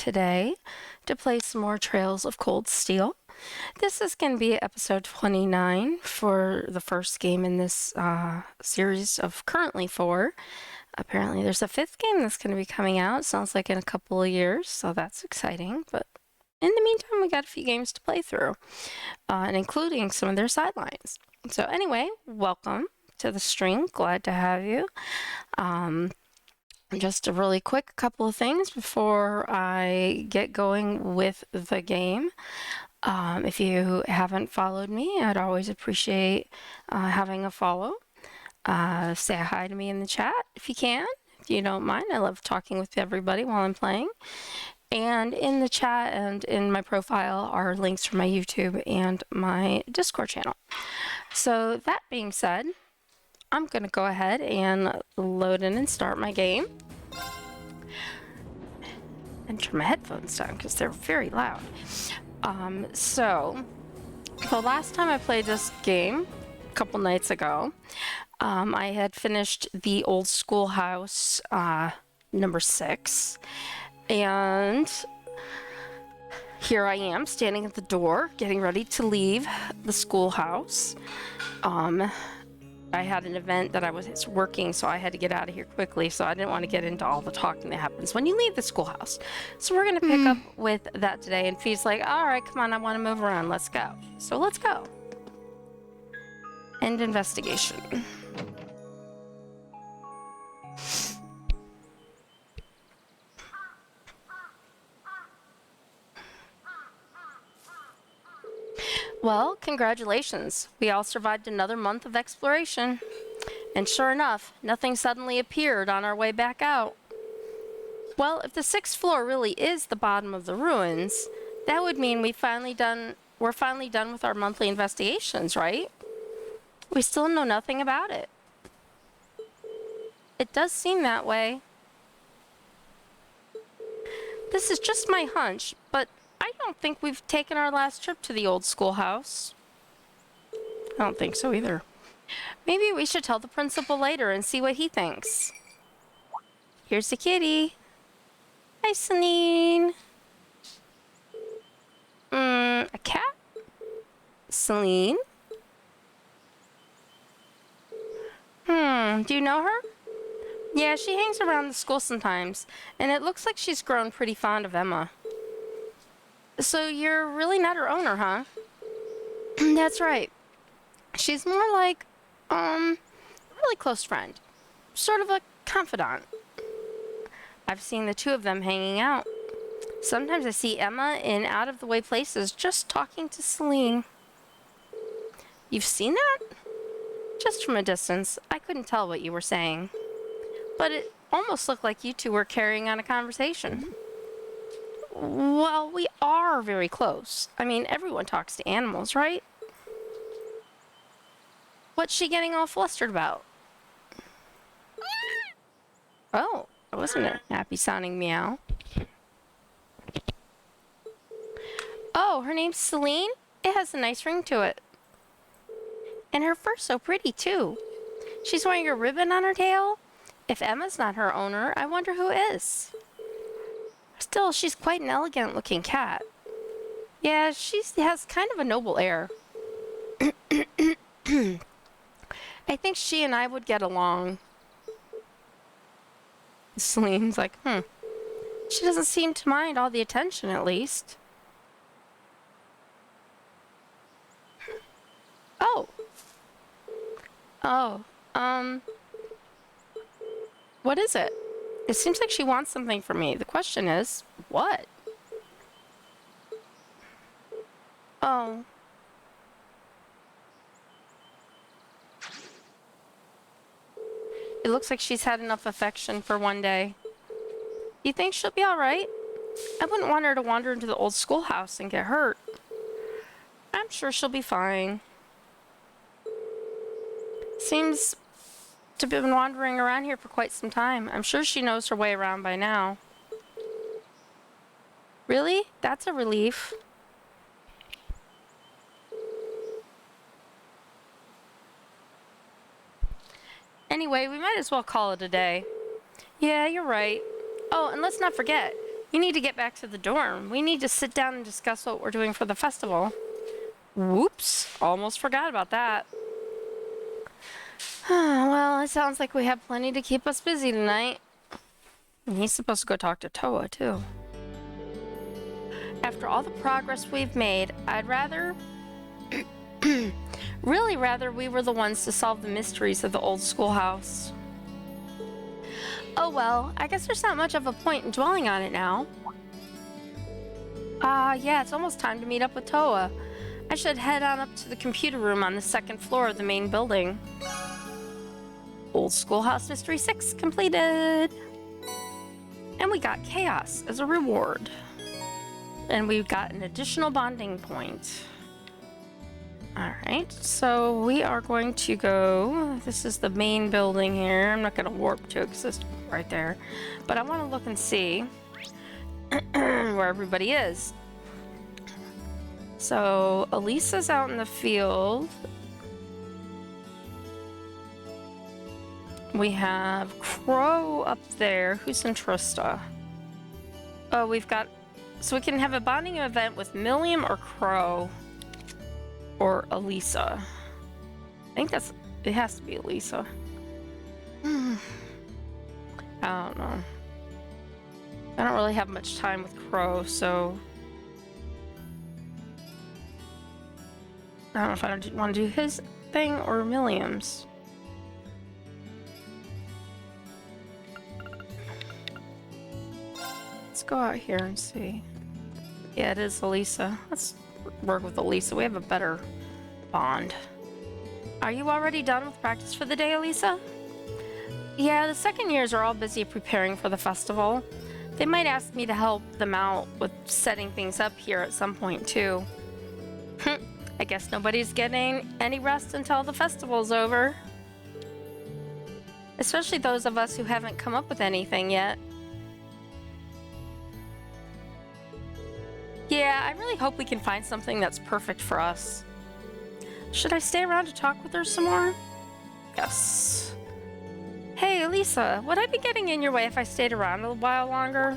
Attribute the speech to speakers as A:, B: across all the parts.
A: today to play some more Trails of Cold Steel. This is going to be episode 29 for the first game in this series of currently 4. Apparently there's a 5th game that's going to be coming out. Sounds like in a couple of years, so that's exciting. But in the meantime, we got a few games to play through, and including some of their sidelines. So anyway, welcome to the stream. Glad to have you. Just a really quick couple of things before I get going with the game. If you haven't followed me, I'd always appreciate having a follow. Say hi to me in the chat if you can, if you don't mind. I love talking with everybody while I'm playing. And in the chat and in my profile are links for my YouTube and my Discord channel. So that being said, I'm going to go ahead and load in and start my game. And turn my headphones down because they're very loud. So the last time I played this game, a couple nights ago, I had finished the Old Schoolhouse number 6. And here I am standing at the door, getting ready to leave the schoolhouse. I had an event that I was working, so I had to get out of here quickly, so I didn't want to get into all the talking that happens when you leave the schoolhouse. So we're going to pick up with that today, and Fee's like, all right, come on, I want to move around, let's go. So let's go. End investigation. Well, congratulations. We all survived another month of exploration. And sure enough, nothing suddenly appeared on our way back out. Well, if the 6th floor really is the bottom of the ruins, that would mean we're finally done with our monthly investigations, right? We still know nothing about it. It does seem that way. This is just my hunch, but I don't think we've taken our last trip to the Old Schoolhouse. I don't think so either. Maybe we should tell the principal later and see what he thinks. Here's the kitty. Hi, Celine. A cat? Celine? Do you know her? Yeah, she hangs around the school sometimes, and it looks like she's grown pretty fond of Emma. So you're really not her owner, huh? That's right. She's more like, a really close friend. Sort of a confidant. I've seen the two of them hanging out. Sometimes I see Emma in out-of-the-way places just talking to Celine. You've seen that? Just from a distance, I couldn't tell what you were saying. But it almost looked like you two were carrying on a conversation. Well, we are very close. I mean, everyone talks to animals, right? What's she getting all flustered about? Oh, that wasn't a happy-sounding meow. Oh, her name's Celine? It has a nice ring to it. And her fur's so pretty, too. She's wearing a ribbon on her tail? If Emma's not her owner, I wonder who is. Still, she's quite an elegant-looking cat. Yeah, she has kind of a noble air. I think she and I would get along. Celine's like, She doesn't seem to mind all the attention, at least. Oh. Oh, what is it? It seems like she wants something from me. The question is, what? Oh. It looks like she's had enough affection for one day. You think she'll be alright? I wouldn't want her to wander into the old schoolhouse and get hurt. I'm sure she'll be fine. Seems to have been wandering around here for quite some time. I'm sure she knows her way around by now. Really? That's a relief. Anyway, we might as well call it a day. Yeah, you're right. Oh, and let's not forget, You need to get back to the dorm. We need to sit down and discuss what we're doing for the festival. Whoops, almost forgot about that. Well, it sounds like we have plenty to keep us busy tonight. And he's supposed to go talk to Toa, too. After all the progress we've made, I'd rather... really rather we were the ones to solve the mysteries of the old schoolhouse. Oh well, I guess there's not much of a point in dwelling on it now. Yeah, it's almost time to meet up with Toa. I should head on up to the computer room on the second floor of the main building. Old Schoolhouse Mystery 6 completed! And we got Chaos as a reward. And we got an additional bonding point. Alright, so we are going to go... This is the main building here. I'm not going to warp to it because it's right there. But I want to look and see where everybody is. So, Elisa's out in the field. We have Crow up there. Who's in Trista? Oh, we've got... So we can have a bonding event with Millium or Crow. Or Elisa. I think that's... It has to be Elisa. I don't know. I don't really have much time with Crow, so... I don't know if I want to do his thing or Millium's. Let's go out here and see. Yeah, it is Elisa. Let's work with Elisa. We have a better bond. Are you already done with practice for the day, Elisa? Yeah, the second years are all busy preparing for the festival. They might ask me to help them out with setting things up here at some point, too. I guess nobody's getting any rest until the festival's over. Especially those of us who haven't come up with anything yet. Yeah, I really hope we can find something that's perfect for us. Should I stay around to talk with her some more? Yes. Hey, Elisa, would I be getting in your way if I stayed around a while longer?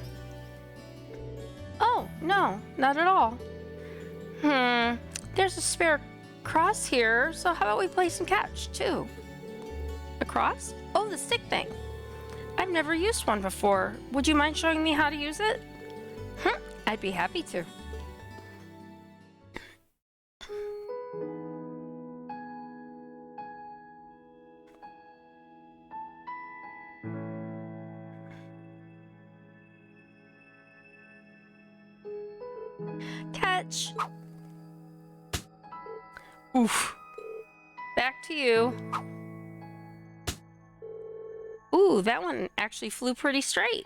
A: Oh, no, not at all. There's a spare cross here, so how about we play some catch, too? A cross? Oh, the stick thing. I've never used one before. Would you mind showing me how to use it? I'd be happy to. Catch! Oof. Back to you. Ooh, that one actually flew pretty straight.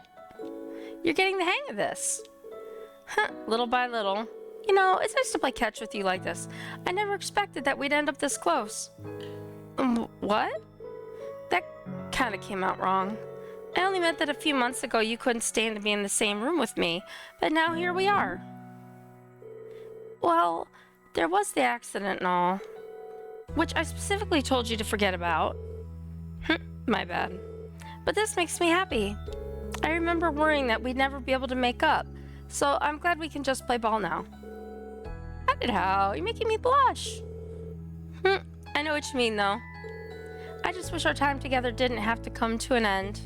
A: You're getting the hang of this. Little by little. You know, it's nice to play catch with you like this. I never expected that we'd end up this close. What? That kind of came out wrong. I only meant that a few months ago you couldn't stand to be in the same room with me, but now here we are. Well, there was the accident and all, which I specifically told you to forget about. My bad. But this makes me happy. I remember worrying that we'd never be able to make up, so I'm glad we can just play ball now. How? You're making me blush. I know what you mean, though. I just wish our time together didn't have to come to an end.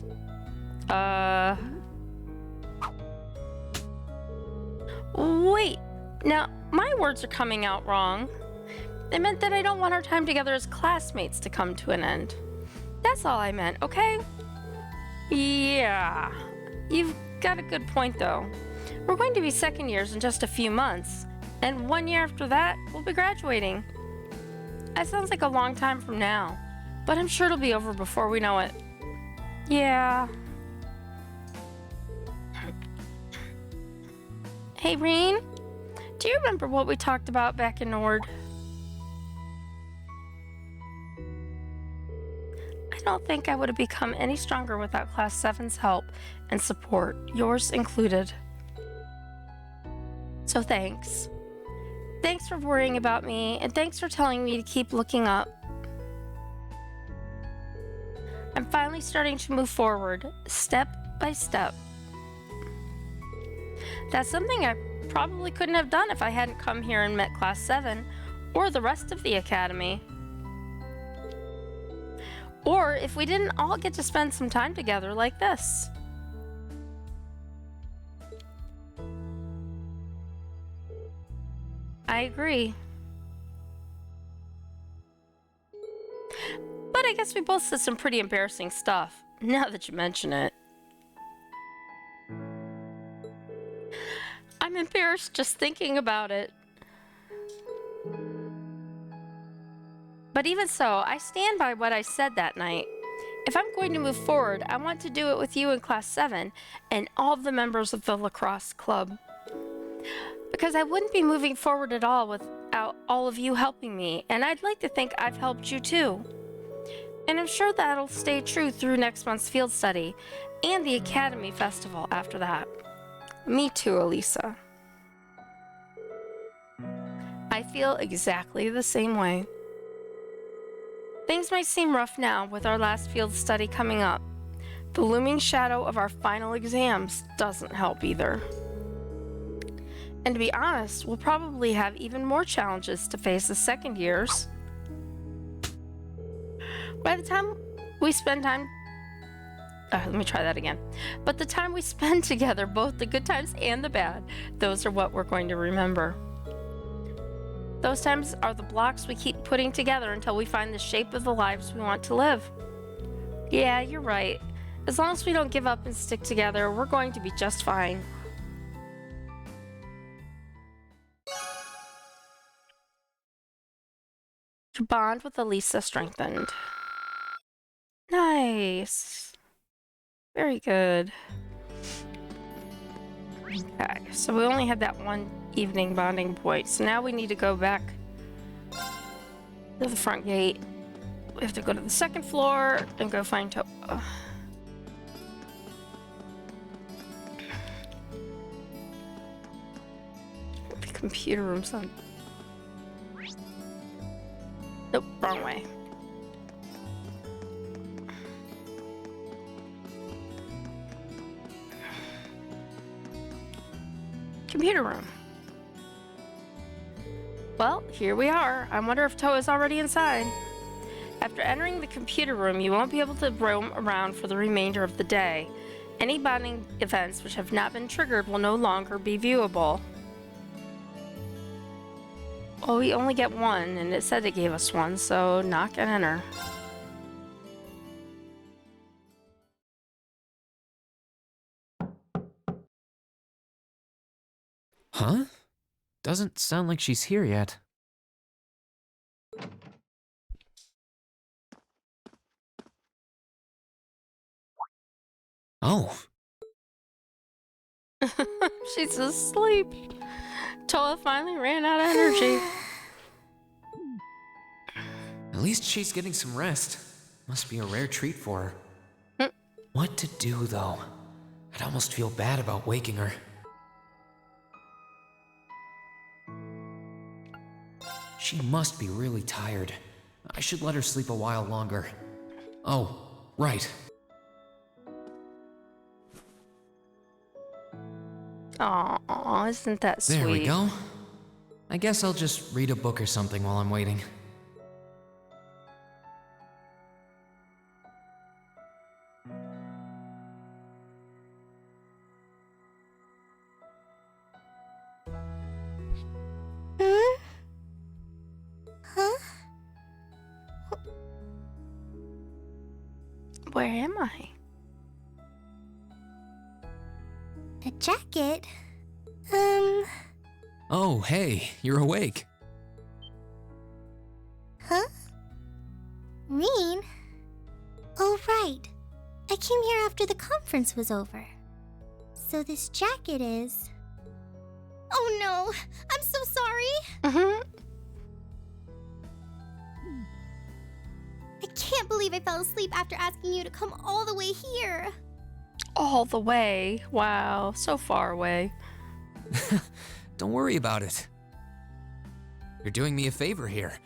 A: Wait. Now, my words are coming out wrong. They meant that I don't want our time together as classmates to come to an end. That's all I meant, okay? Yeah. You've got a good point, though. We're going to be second years in just a few months. And 1 year after that, we'll be graduating. That sounds like a long time from now. But I'm sure it'll be over before we know it. Yeah. Hey, Reen. Do you remember what we talked about back in Nord? I don't think I would have become any stronger without Class 7's help and support, yours included. So thanks. Thanks for worrying about me, and thanks for telling me to keep looking up. I'm finally starting to move forward, step by step. That's something I probably couldn't have done if I hadn't come here and met Class 7 or the rest of the Academy. Or if we didn't all get to spend some time together like this. I agree. But I guess we both said some pretty embarrassing stuff, now that you mention it. I'm embarrassed just thinking about it. But even so, I stand by what I said that night. If I'm going to move forward, I want to do it with you in Class 7 and all of the members of the lacrosse club. Because I wouldn't be moving forward at all without all of you helping me, and I'd like to think I've helped you too. And I'm sure that'll stay true through next month's field study and the Academy Festival after that. Me too, Elisa. I feel exactly the same way. Things might seem rough now with our last field study coming up. The looming shadow of our final exams doesn't help either. And to be honest, we'll probably have even more challenges to face as second years. By the time we spend time... let me try that again. But the time we spend together, both the good times and the bad, those are what we're going to remember. Those times are the blocks we keep putting together until we find the shape of the lives we want to live. Yeah, you're right. As long as we don't give up and stick together, we're going to be just fine. Your bond with Elisa strengthened. Nice. Very good. Okay, so we only had that one evening bonding point, so now we need to go back to the front gate. We have to go to the second floor and go find Toa. The computer room's on. Nope, wrong way. Computer room. Well, here we are. I wonder if Toa's already inside. After entering the computer room, you won't be able to roam around for the remainder of the day. Any bonding events which have not been triggered will no longer be viewable. Well, we only get one, and it said it gave us one, so knock and enter.
B: Huh? Doesn't sound like she's here yet. Oh.
A: She's asleep. Toa finally ran out of energy.
B: At least she's getting some rest. Must be a rare treat for her. What to do, though? I'd almost feel bad about waking her. She must be really tired. I should let her sleep a while longer. Oh, right.
A: Aw, isn't that sweet?
B: There we go. I guess I'll just read a book or something while I'm waiting.
A: Where am I?
C: A jacket?
B: Oh, hey, you're awake.
C: Huh? Rean? Oh, right. I came here after the conference was over. So this jacket is... Oh no! I'm so sorry! I can't believe I fell asleep after asking you to come all the way here.
A: All the way. Wow, so far away.
B: Don't worry about it. You're doing me a favor here.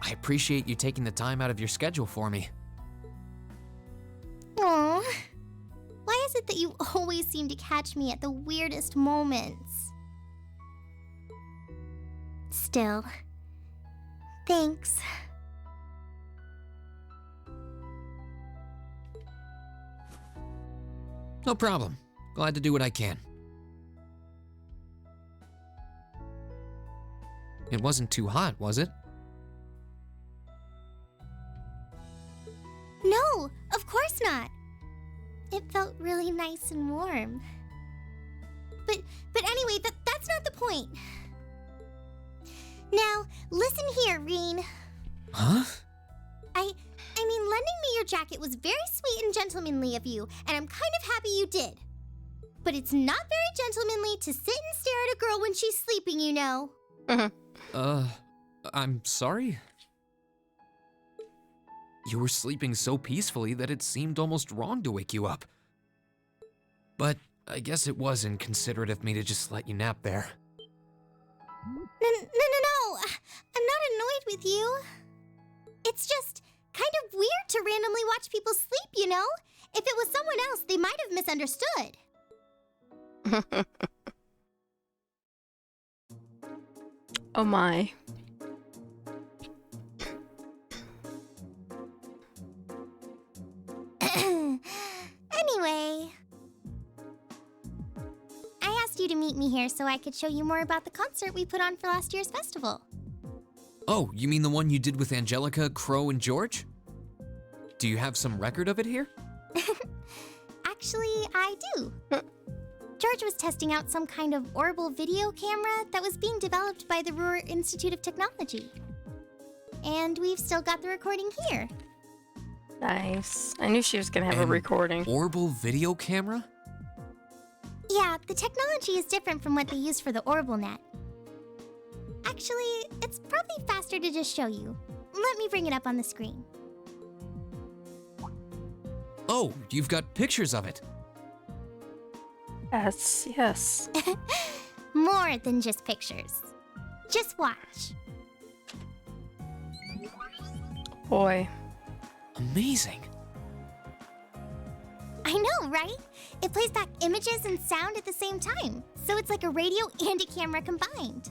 B: I appreciate you taking the time out of your schedule for me.
C: Aww. Why is is it that you always seem to catch me at the weirdest moments? Still, thanks.
B: No problem. Glad to do what I can. It wasn't too hot, was it?
C: No, of course not. It felt really nice and warm. But anyway, that's not the point. Now, listen here, Reen.
B: Huh?
C: I mean, lending me your jacket was very sweet and gentlemanly of you, and I'm kind of happy you did. But it's not very gentlemanly to sit and stare at a girl when she's sleeping, you know.
B: I'm sorry? You were sleeping so peacefully that it seemed almost wrong to wake you up. But I guess it was inconsiderate of me to just let you nap there.
C: No. I'm not annoyed with you. It's just kind of weird to randomly watch people sleep, you know? If it was someone else, they might have misunderstood.
A: Oh my.
C: Anyway, I asked you to meet me here so I could show you more about the concert we put on for last year's festival.
B: Oh, you mean the one you did with Angelica, Crow, and George? Do you have some record of it here?
C: Actually, I do. George was testing out some kind of orbital video camera that was being developed by the Ruhr Institute of Technology. And we've still got the recording here.
A: Nice. I knew she was gonna have a
B: An
A: recording.
B: Orbital video camera?
C: Yeah, the technology is different from what they use for the OrbitalNet. Actually, it's probably faster to just show you. Let me bring it up on the screen.
B: Oh, you've got pictures of it.
A: Yes.
C: More than just pictures. Just watch.
A: Boy.
B: Amazing.
C: I know, right? It plays back images and sound at the same time, so it's like a radio and a camera combined.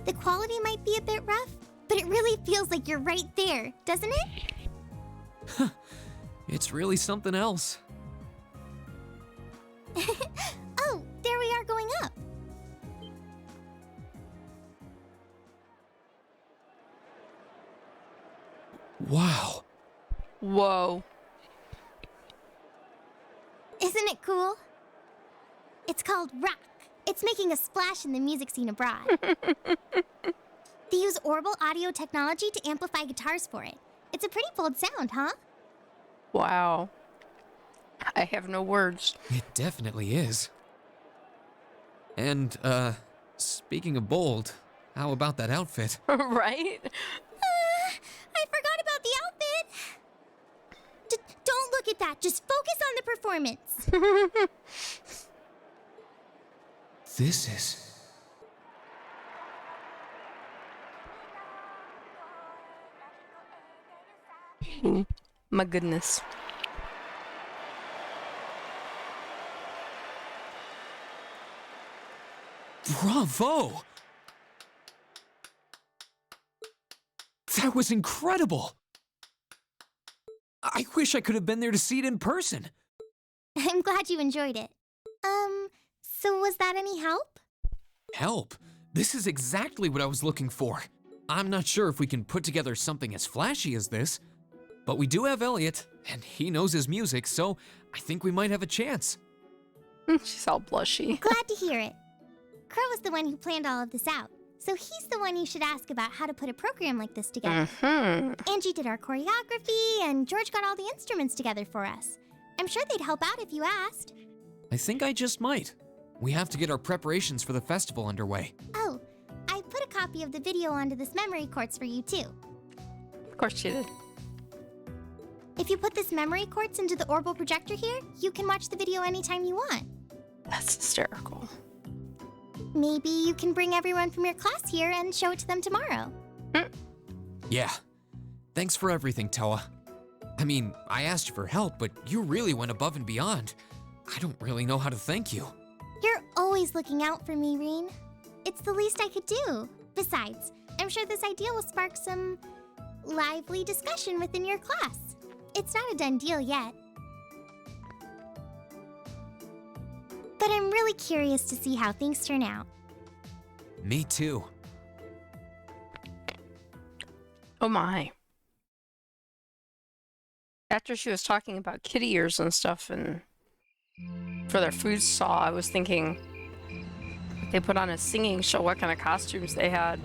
C: The quality might be a bit rough, but it really feels like you're right there, doesn't it?
B: It's really something else.
C: Oh, there we are going up.
B: Wow.
A: Whoa.
C: Isn't it cool? It's called Rock. It's making a splash in the music scene abroad. They use Orbital audio technology to amplify guitars for it. It's a pretty bold sound, huh?
A: Wow. I have no words.
B: It definitely is. And, speaking of bold, how about that outfit?
A: Right?
C: I forgot about the outfit. Don't look at that. Just focus on the performance.
B: This is...
A: My goodness.
B: Bravo! That was incredible! I wish I could have been there to see it in person.
C: I'm glad you enjoyed it. So was that any help?
B: Help? This is exactly what I was looking for. I'm not sure if we can put together something as flashy as this, but we do have Elliot, and he knows his music, so I think we might have a chance.
A: She's all blushy.
C: Glad to hear it. Crow was the one who planned all of this out, so he's the one you should ask about how to put a program like this together. Angie did our choreography, and George got all the instruments together for us. I'm sure they'd help out if you asked.
B: I think I just might. We have to get our preparations for the festival underway.
C: Oh, I put a copy of the video onto this memory quartz for you too.
A: Of course she did.
C: If you put this memory quartz into the orbital projector here, you can watch the video anytime you want.
A: That's hysterical.
C: Maybe you can bring everyone from your class here and show it to them tomorrow.
B: Yeah. Thanks for everything, Toa. I mean, I asked you for help, but you really went above and beyond. I don't really know how to thank you.
C: You're always looking out for me, Reen. It's the least I could do. Besides, I'm sure this idea will spark some lively discussion within your class. It's not a done deal yet. But I'm really curious to see how things turn out.
B: Me too.
A: Oh my. After she was talking about kitty ears and stuff and for their food stall, I was thinking if they put on a singing show, what kind of costumes they had.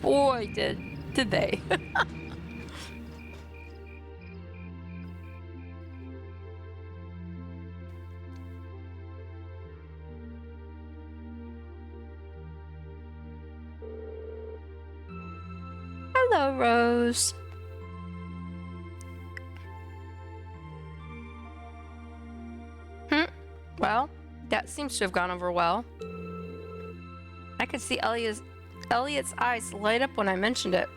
A: Boy, did they. Hello, Rose. Well, that seems to have gone over well. I could see Elliot's eyes light up when I mentioned it.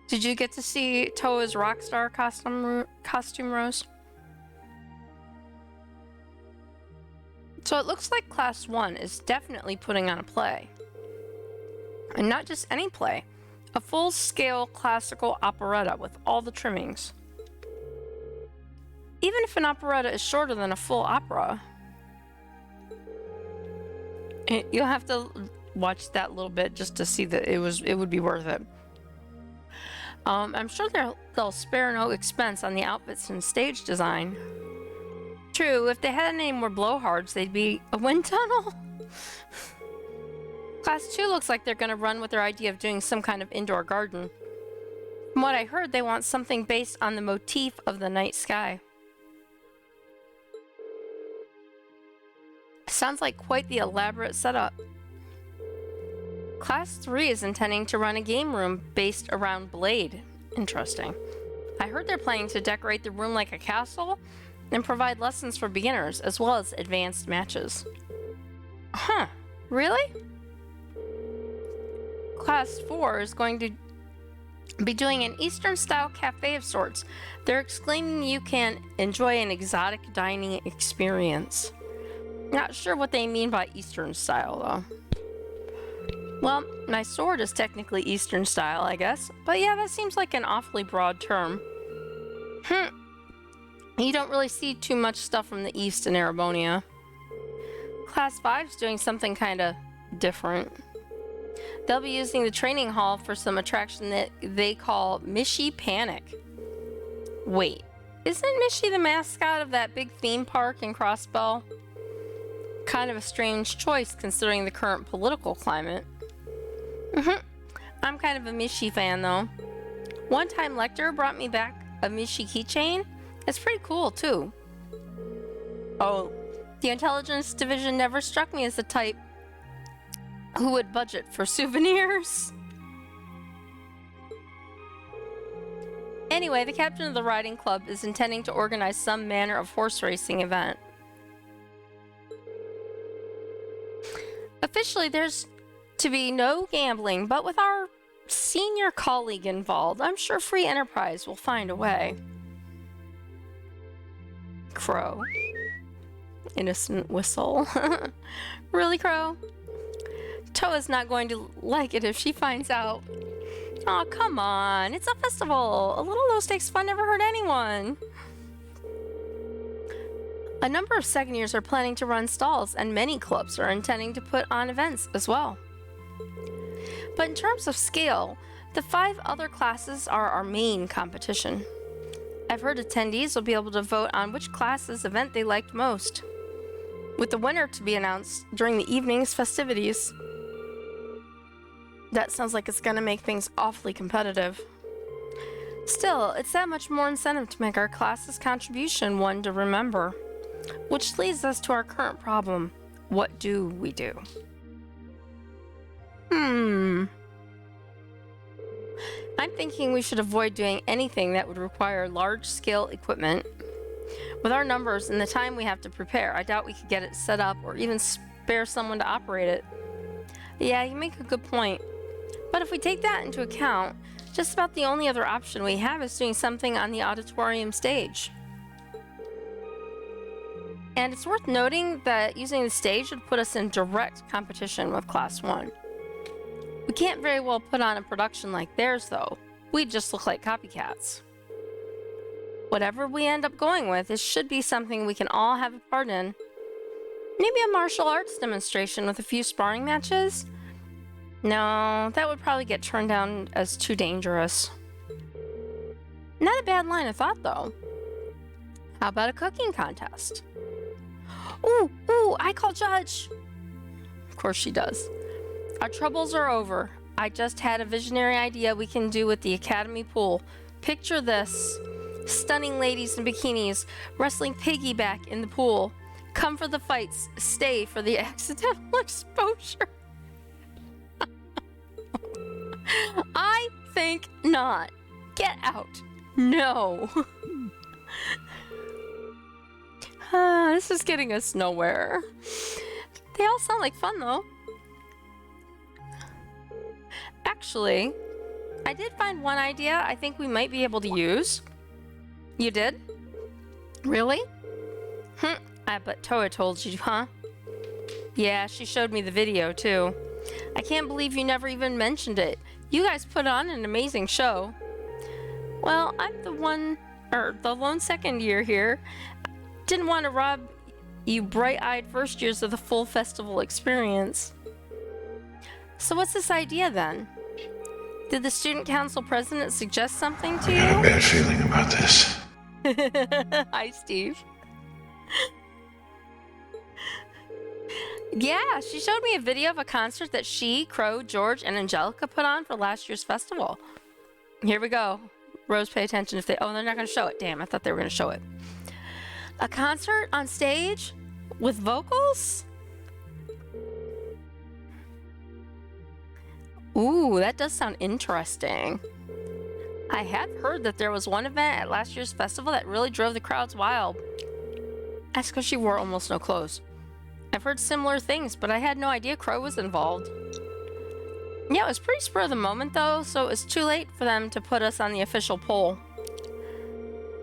A: Did you get to see Toa's rockstar costume, Rose? So it looks like Class 1 is definitely putting on a play. And not just any play. A full-scale classical operetta with all the trimmings. Even if an operetta is shorter than a full opera, you'll have to watch that little bit just to see that it would be worth it. I'm sure they'll spare no expense on the outfits and stage design. True, if they had any more blowhards, they'd be a wind tunnel. Class 2 looks like they're going to run with their idea of doing some kind of indoor garden. From what I heard, they want something based on the motif of the night sky. Sounds like quite the elaborate setup. Class 3 is intending to run a game room based around Blade. Interesting. I heard they're planning to decorate the room like a castle and provide lessons for beginners as well as advanced matches. Huh, really? Class 4 is going to be doing an Eastern-style cafe of sorts. They're exclaiming you can enjoy an exotic dining experience. Not sure what they mean by Eastern style, though. Well, my sword is technically Eastern style, I guess. But yeah, that seems like an awfully broad term. You don't really see too much stuff from the East in Erebonia. Class 5's doing something kind of different. They'll be using the training hall for some attraction that they call Mishy Panic. Wait, isn't Mishy the mascot of that big theme park in Crossbell? Kind of a strange choice considering the current political climate. I'm kind of a Mishy fan though. One time Lecter brought me back a Mishy keychain. It's pretty cool too. Oh, the intelligence division never struck me as the type who would budget for souvenirs. Anyway, the captain of the riding club is intending to organize some manner of horse racing event. Officially, there's to be no gambling, but with our senior colleague involved, I'm sure Free Enterprise will find a way. Crow. Innocent whistle. Really, Crow? Toa's not going to like it if she finds out. Aw, come on. It's a festival. A little low-stakes fun never hurt anyone. A number of second years are planning to run stalls, and many clubs are intending to put on events as well. But in terms of scale, the 5 other classes are our main competition. I've heard attendees will be able to vote on which class's event they liked most, with the winner to be announced during the evening's festivities. That sounds like it's gonna make things awfully competitive. Still, it's that much more incentive to make our class's contribution one to remember. Which leads us to our current problem. What do we do? I'm thinking we should avoid doing anything that would require large-scale equipment. With our numbers and the time we have to prepare, I doubt we could get it set up or even spare someone to operate it. Yeah, you make a good point. But if we take that into account, Just about the only other option we have is doing something on the auditorium stage. And it's worth noting that using the stage would put us in direct competition with Class 1. We can't very well put on a production like theirs, though. We'd just look like copycats. Whatever we end up going with, it should be something we can all have a part in. Maybe a martial arts demonstration with a few sparring matches? No, that would probably get turned down as too dangerous. Not a bad line of thought, though. How about a cooking contest? Ooh, I call judge. Of course she does. Our troubles are over. I just had a visionary idea we can do with the Academy pool. Picture this. Stunning ladies in bikinis wrestling piggyback in the pool. Come for the fights, stay for the accidental exposure. I think not. Get out. No. This is getting us nowhere. They all sound like fun, though. Actually, I did find one idea I think we might be able to use. You did? Really? I bet Toa told you, huh? Yeah, she showed me the video, too. I can't believe you never even mentioned it. You guys put on an amazing show. Well, I'm the lone second year here. Didn't want to rob you bright-eyed first years of the full festival experience. So what's this idea, then? Did the student council president suggest something to you?
D: I got a bad feeling about this.
A: Hi, Steve. Yeah, she showed me a video of a concert that she, Crow, George, and Angelica put on for last year's festival. Here we go. Rose, pay attention if they... Oh, they're not going to show it. Damn, I thought they were going to show it. A concert on stage with vocals? Ooh, that does sound interesting. I have heard that there was one event at last year's festival that really drove the crowds wild. That's because she wore almost no clothes. I've heard similar things, but I had no idea Crow was involved. Yeah, it was pretty spur of the moment, though, so it was too late for them to put us on the official poll.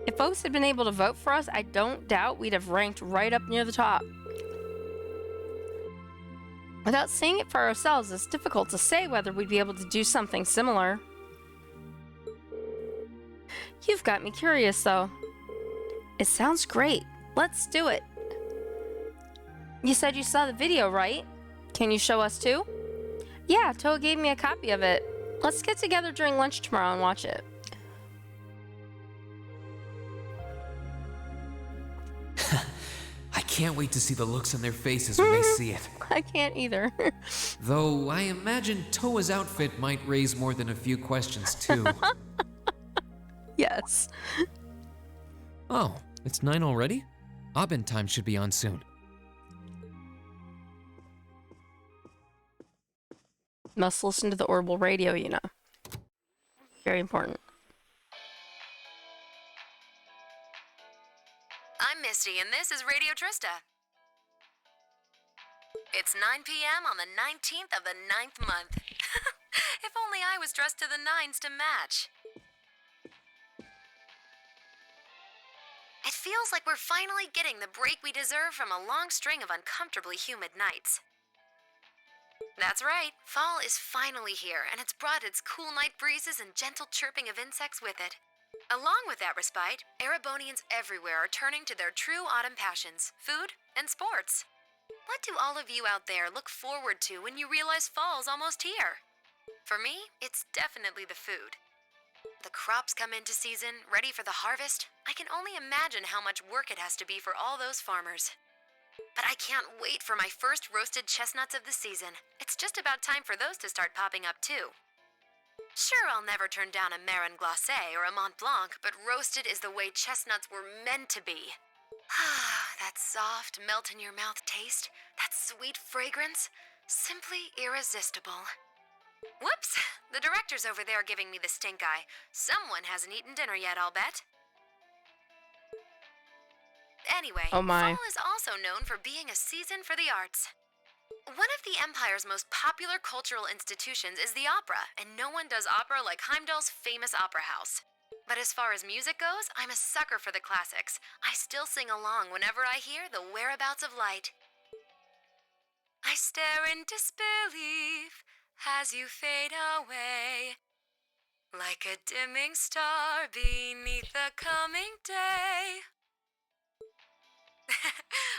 A: If folks had been able to vote for us, I don't doubt we'd have ranked right up near the top. Without seeing it for ourselves, it's difficult to say whether we'd be able to do something similar. You've got me curious, though. It sounds great. Let's do it. You said you saw the video, right? Can you show us too? Yeah, Toa gave me a copy of it. Let's get together during lunch tomorrow and watch it.
B: I can't wait to see the looks on their faces when they see it.
A: I can't either.
B: Though I imagine Toa's outfit might raise more than a few questions, too.
A: Yes.
B: Oh, it's 9 already? Abend time should be on soon.
A: Must listen to the Orbital radio, you know. Very important.
E: I'm Misty, and this is Radio Trista. It's 9 p.m. on the 19th of the 9th month. If only I was dressed to the nines to match. It feels like we're finally getting the break we deserve from a long string of uncomfortably humid nights. That's right, fall is finally here, and it's brought its cool night breezes and gentle chirping of insects with it. Along with that respite, Erebonians everywhere are turning to their true autumn passions, food and sports. What do all of you out there look forward to when you realize fall's almost here? For me, it's definitely the food. The crops come into season, ready for the harvest. I can only imagine how much work it has to be for all those farmers. But I can't wait for my first roasted chestnuts of the season. It's just about time for those to start popping up too. Sure, I'll never turn down a Marron Glacé or a Mont Blanc, but roasted is the way chestnuts were meant to be. That soft, melt-in-your-mouth taste, that sweet fragrance, simply irresistible. Whoops! The director's over there giving me the stink eye. Someone hasn't eaten dinner yet, I'll bet. Anyway,
A: Oh my.
E: fall is also known for being a season for the arts. One of the Empire's most popular cultural institutions is the opera, and no one does opera like Heimdall's famous opera house. But as far as music goes, I'm a sucker for the classics. I still sing along whenever I hear The Whereabouts of Light. I stare in disbelief as you fade away, like a dimming star beneath the coming day.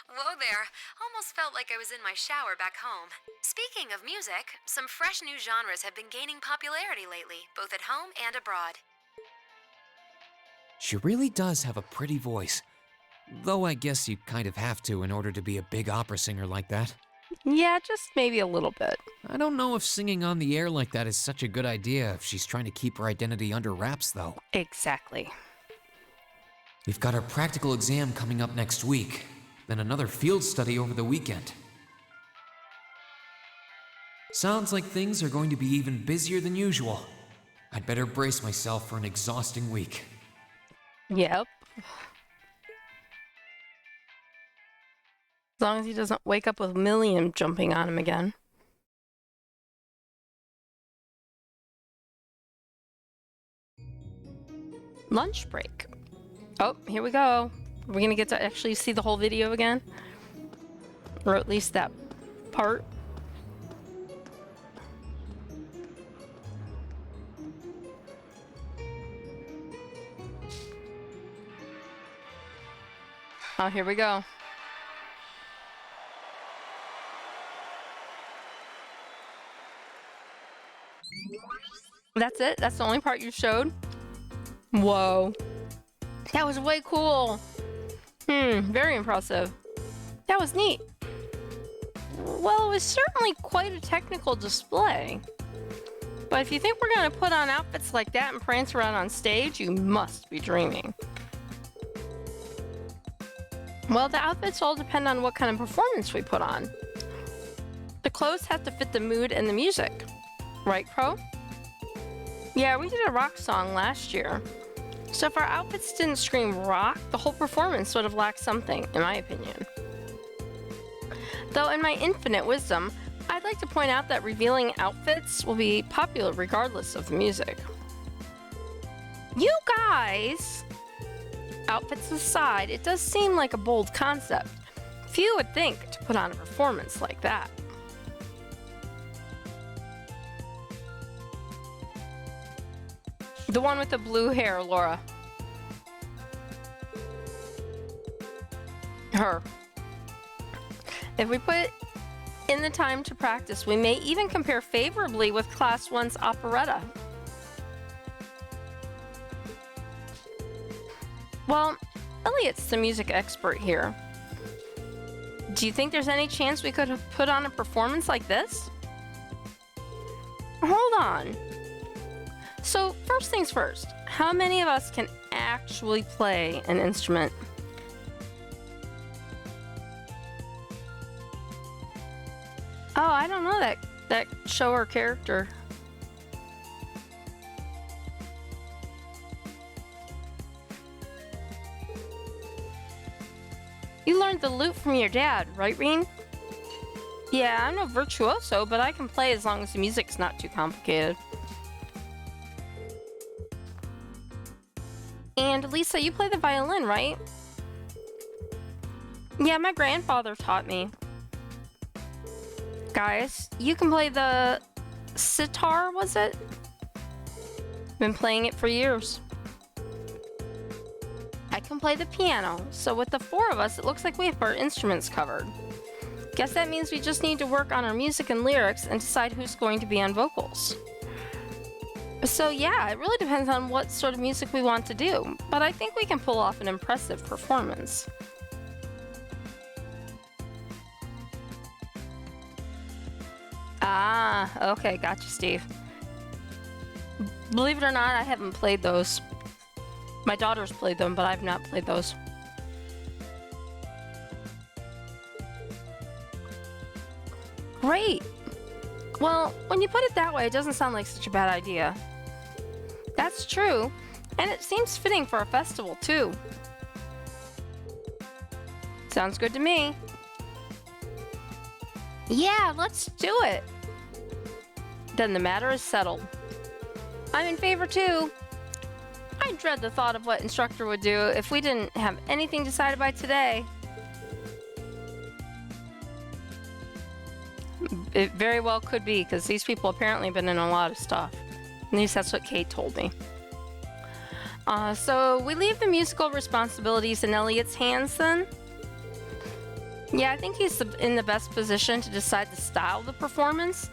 E: Whoa there, almost felt like I was in my shower back home. Speaking of music, some fresh new genres have been gaining popularity lately, both at home and abroad.
B: She really does have a pretty voice. Though I guess you kind of have to in order to be a big opera singer like that.
A: Yeah, just maybe a little bit.
B: I don't know if singing on the air like that is such a good idea if she's trying to keep her identity under wraps, though.
A: Exactly.
B: We've got our practical exam coming up next week, then another field study over the weekend. Sounds like things are going to be even busier than usual. I'd better brace myself for an exhausting week.
A: Yep. As long as he doesn't wake up with Million jumping on him again. Lunch break. Oh, here we go. Are we gonna get to actually see the whole video again? Or at least that part? Oh, here we go. That's it? That's the only part you showed? Whoa. That was way cool. Very impressive. That was neat. Well, it was certainly quite a technical display. But if you think we're gonna put on outfits like that and prance around on stage, you must be dreaming. Well, the outfits all depend on what kind of performance we put on. The clothes have to fit the mood and the music. Right, Pro? Yeah, we did a rock song last year. So if our outfits didn't scream rock, the whole performance would have lacked something, in my opinion. Though in my infinite wisdom, I'd like to point out that revealing outfits will be popular regardless of the music. You guys! Outfits aside, it does seem like a bold concept. Few would think to put on a performance like that. The one with the blue hair, Laura. Her. If we put in the time to practice, we may even compare favorably with Class 1's operetta. Well, Elliot's the music expert here. Do you think there's any chance we could have put on a performance like this? Hold on. So, first things first, how many of us can actually play an instrument? Oh, I don't know that show or character. You learned the lute from your dad, right, Reen? Yeah, I'm no virtuoso, but I can play as long as the music's not too complicated. And Lisa, you play the violin, right? Yeah, my grandfather taught me. Guys, you can play the sitar, was it? Been playing it for years. I can play the piano, so with the four of us, it looks like we have our instruments covered. Guess that means we just need to work on our music and lyrics and decide who's going to be on vocals. So yeah, it really depends on what sort of music we want to do, but I think we can pull off an impressive performance. Ah, okay, gotcha, Steve. Believe it or not, I haven't played those. My daughter's played them, but I've not played those. Great! Well, when you put it that way, it doesn't sound like such a bad idea. That's true, and it seems fitting for a festival, too. Sounds good to me. Yeah, let's do it. Then the matter is settled. I'm in favor too. I dread the thought of what instructor would do if we didn't have anything decided by today. It very well could be, because these people apparently have been in a lot of stuff. At least that's what Kate told me. So we leave the musical responsibilities in Elliot's hands then? Yeah, I think he's in the best position to decide the style of the performance,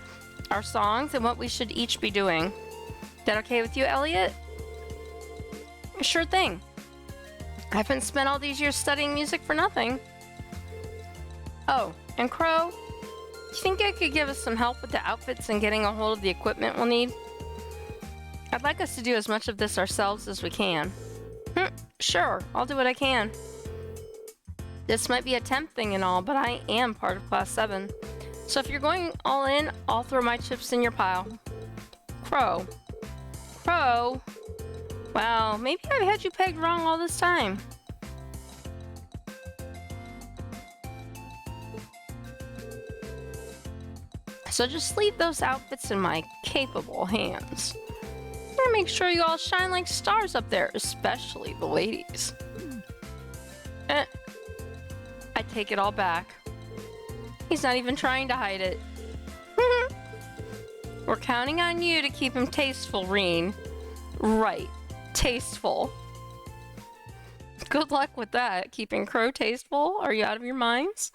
A: our songs, and what we should each be doing. That okay with you, Elliot? Sure thing. I haven't spent all these years studying music for nothing. Oh, and Crow, you think you could give us some help with the outfits and getting a hold of the equipment we'll need? I'd like us to do as much of this ourselves as we can. Sure, I'll do what I can. This might be a temp thing and all, but I am part of Class 7. So if you're going all in, I'll throw my chips in your pile. Crow. Crow? Wow, maybe I've had you pegged wrong all this time. So just leave those outfits in my capable hands. I'm gonna make sure you all shine like stars up there, especially the ladies. I take it all back. He's not even trying to hide it. We're counting on you to keep him tasteful, Reen. Right, tasteful. Good luck with that. Keeping Crow tasteful? Are you out of your minds?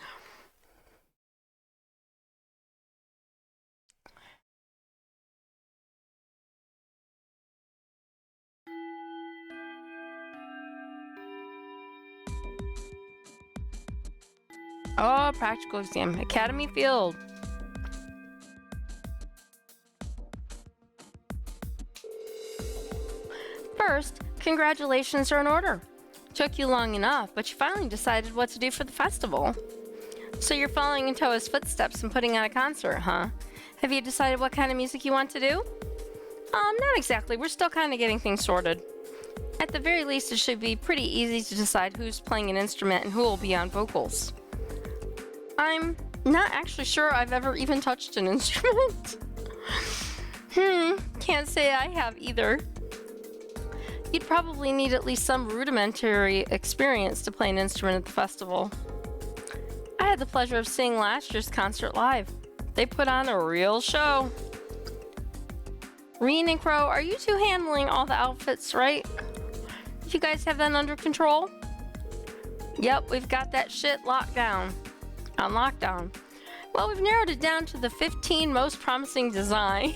A: Oh, practical exam. Academy Field. First, congratulations are in order. Took you long enough, but you finally decided what to do for the festival. So you're following in Toa's footsteps and putting on a concert, huh? Have you decided what kind of music you want to do? Not exactly. We're still kind of getting things sorted. At the very least, it should be pretty easy to decide who's playing an instrument and who will be on vocals. I'm not actually sure I've ever even touched an instrument. Can't say I have either. You'd probably need at least some rudimentary experience to play an instrument at the festival. I had the pleasure of seeing last year's concert live. They put on a real show. Reen and Crow, are you two handling all the outfits, right? You guys have that under control? Yep, we've got that shit locked down. On lockdown. Well, we've narrowed it down to the 15 most promising designs.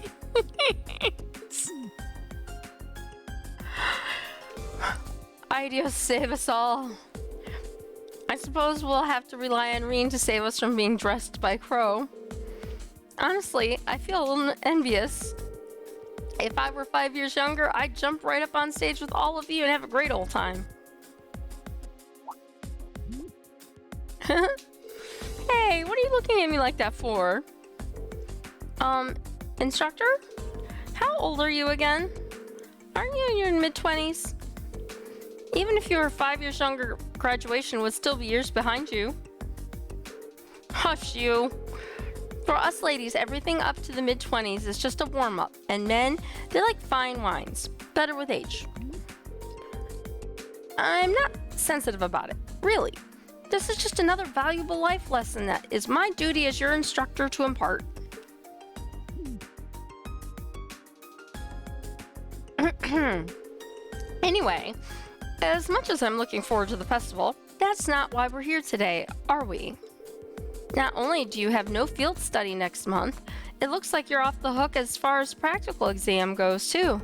A: Ideas save us all. I suppose we'll have to rely on Reen to save us from being dressed by Crow. Honestly, I feel a little envious. If I were 5 years younger, I'd jump right up on stage with all of you and have a great old time. Hey, what are you looking at me like that for? Instructor? How old are you again? Aren't you in your mid-20s? Even if you were 5 years younger, graduation would still be years behind you. Hush you. For us ladies, everything up to the mid-20s is just a warm-up, and men, they like fine wines, better with age. I'm not sensitive about it, really. This is just another valuable life lesson that is my duty as your instructor to impart. Anyway, as much as I'm looking forward to the festival, that's not why we're here today, are we? Not only do you have no field study next month, it looks like you're off the hook as far as practical exam goes too.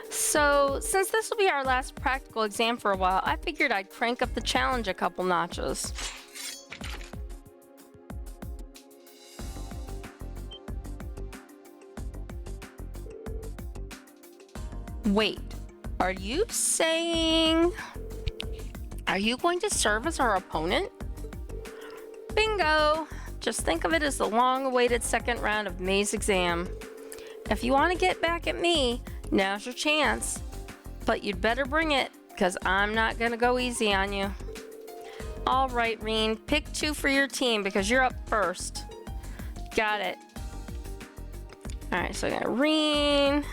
A: So, since this will be our last practical exam for a while, I figured I'd crank up the challenge a couple notches. Wait, are you saying... Are you going to serve as our opponent? Bingo! Just think of it as the long-awaited second round of May's exam. If you want to get back at me, now's your chance. But you'd better bring it, because I'm not going to go easy on you. All right, Reen, pick two for your team because you're up first. Got it. Alright, so I got Reen.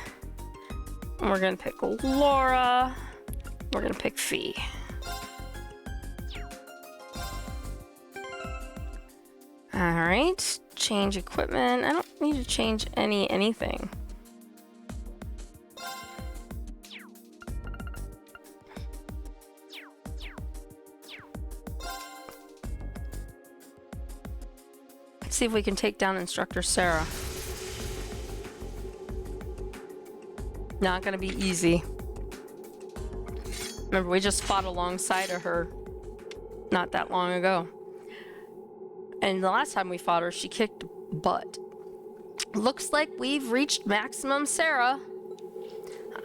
A: And we're gonna pick Laura. We're gonna pick Fee. Alright, change equipment. I don't need to change anything. Let's see if we can take down Instructor Sarah. Not gonna be easy. Remember, we just fought alongside of her not that long ago. And the last time we fought her, she kicked butt. Looks like we've reached maximum Sarah.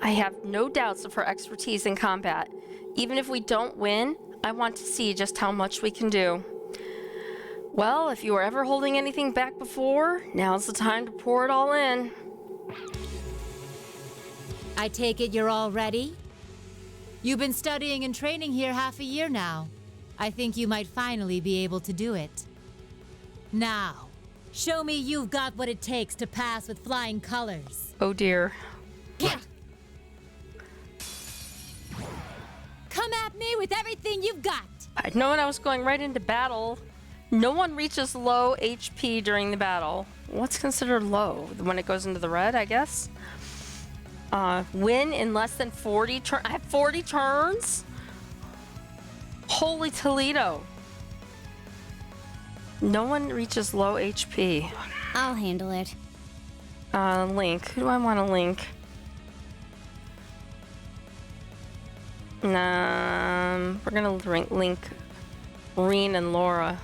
A: I have no doubts of her expertise in combat. Even if we don't win, I want to see just how much we can do. Well, if you were ever holding anything back before, now's the time to pour it all in.
F: I take it you're all ready? You've been studying and training here half a year now. I think you might finally be able to do it. Now, show me you've got what it takes to pass with flying colors.
A: Oh dear.
F: Yeah. Come at me with everything you've got.
A: I'd known I was going right into battle. No one reaches low HP during the battle. What's considered low? When it goes into the red, I guess? Win in less than 40 turns. I have 40 turns? Holy Toledo. No one reaches low HP.
C: I'll handle it.
A: Link. Who do I want to link? We're gonna link Reen and Laura.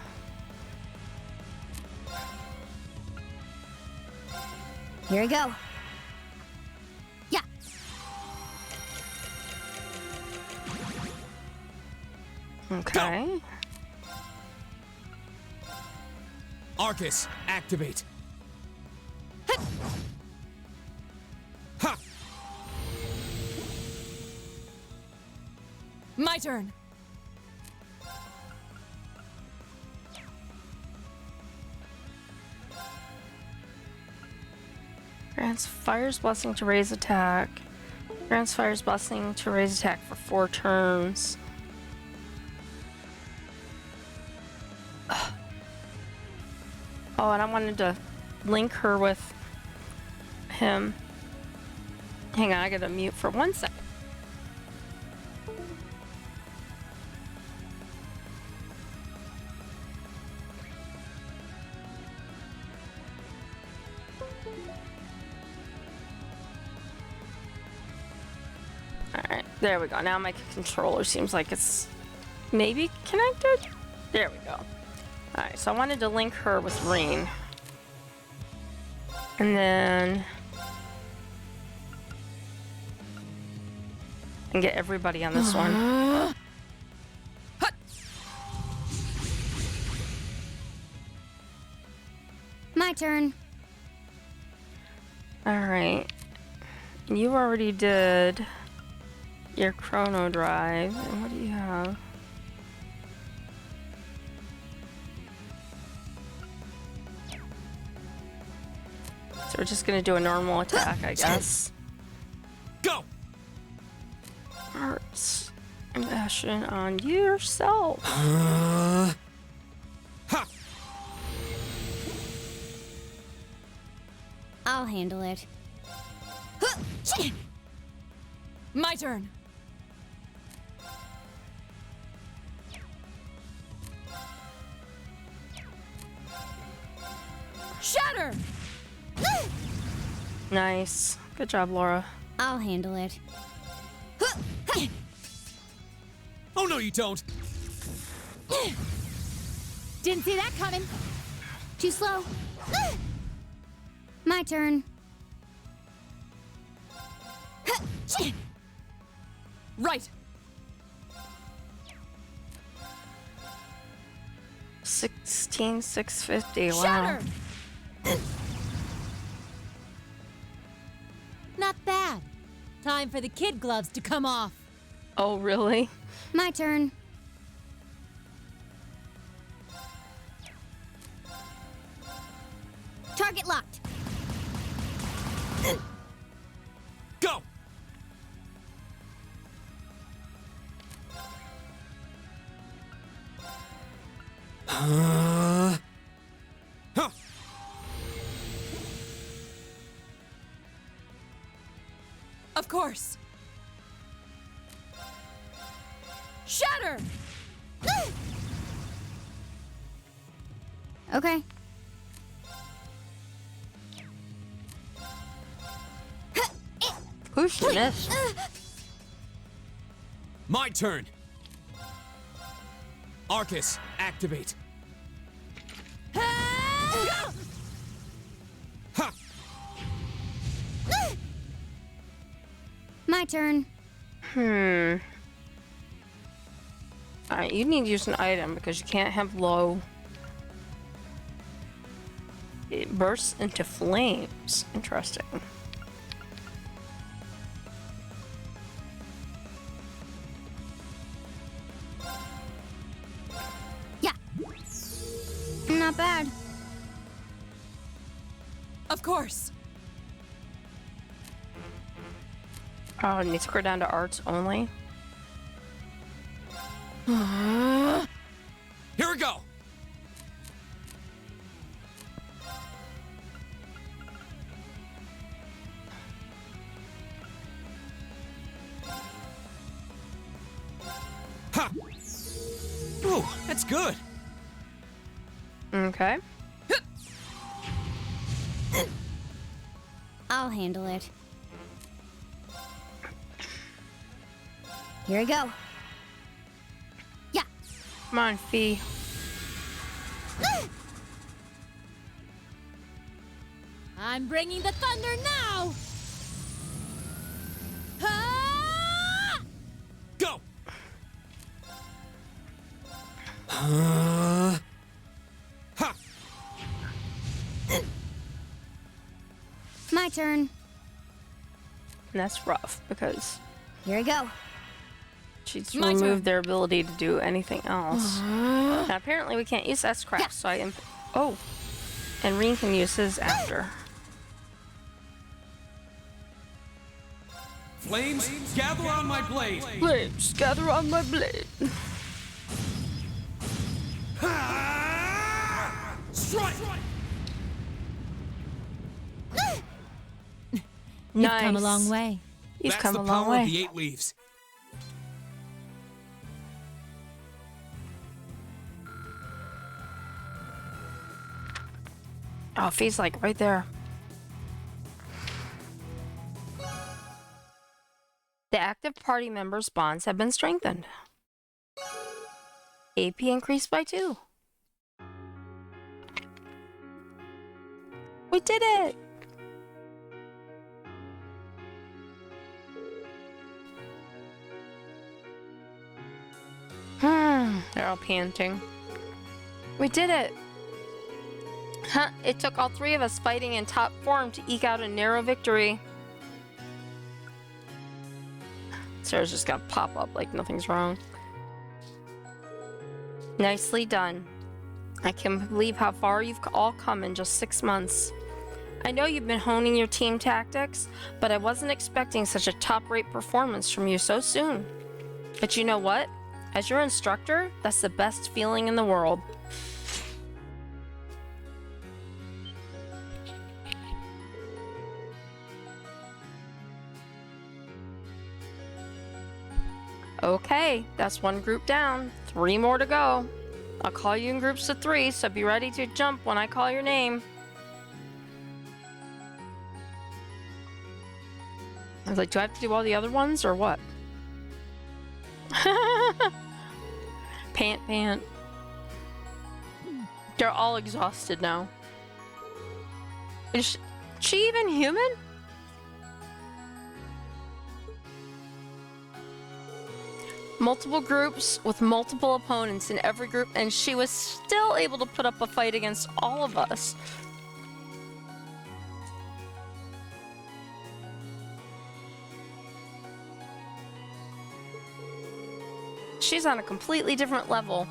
C: Here we go. Yeah.
A: Okay.
B: Arcus, activate. Ha!
F: My turn.
A: Grants Fire's Blessing to raise attack. Grants Fire's Blessing to raise attack for 4 turns. Ugh. Oh, and I wanted to link her with him. Hang on, I gotta mute for 1 second. Alright, there we go. Now my controller seems like it's maybe connected. There we go. Alright, so I wanted to link her with Reen. And then... and get everybody on this one.
C: My turn.
A: Alright. You already did your Chrono Drive. And what do you have? So we're just gonna do a normal attack, I guess.
B: Go!
A: Arts and action on yourself.
B: Ha!
C: I'll handle it.
F: My turn. Shatter!
A: Nice. Good job, Laura.
C: I'll handle it.
B: Oh no, you don't!
F: Didn't see that coming.
C: Too slow. My turn.
F: Right.
A: 16,650. Wow.
F: Shatter! Not bad. Time for the kid gloves to come off.
A: Oh, really?
C: My turn. Target locked.
B: Go! Huh?
F: Of course. Shatter!
C: Okay.
A: Who's missed?
B: My turn. Arcus, activate. Ha!
C: My turn.
A: Alright, you need to use an item because you can't have low. It bursts into flames. Interesting.
C: Yeah. Not bad.
F: Of course.
A: Oh, and you took her down to arts only?
B: Here we go. Ha! Ooh, that's good.
A: Okay.
C: I'll handle it. Here we go. Yeah.
A: Come on, Fee.
F: I'm bringing the thunder now! Ah!
B: Go. Ha!
C: My turn.
A: And that's rough because
C: Here we go.
A: she's
F: My
A: removed
F: turn.
A: their ability to do anything else. Now, apparently we can't use S-Craft, so I oh. And Reen can use his after.
B: Flames, gather on my blade.
A: Flames, gather on my blade.
B: Strike.
F: You've
A: Nice.
F: come a long way.
A: You've
B: That's
A: come
B: the
A: a long
B: power
A: way.
B: of the 8 leaves.
A: Oh, Fee's like right there. The active party members' bonds have been strengthened. AP increased by 2. We did it! They're all panting. We did it! Huh, it took all 3 of us fighting in top form to eke out a narrow victory. Sarah's just gonna pop up like nothing's wrong. Nicely done. I can't believe how far you've all come in just 6 months. I know you've been honing your team tactics, but I wasn't expecting such a top-rate performance from you so soon. But you know what? As your instructor, that's the best feeling in the world. Okay, that's 1 group down. 3 more to go. I'll call you in groups of 3, so be ready to jump when I call your name. I was like, do I have to do all the other ones or what? Pant. They're all exhausted now. Is she even human? Multiple groups with multiple opponents in every group, and she was still able to put up a fight against all of us. She's on a completely different level.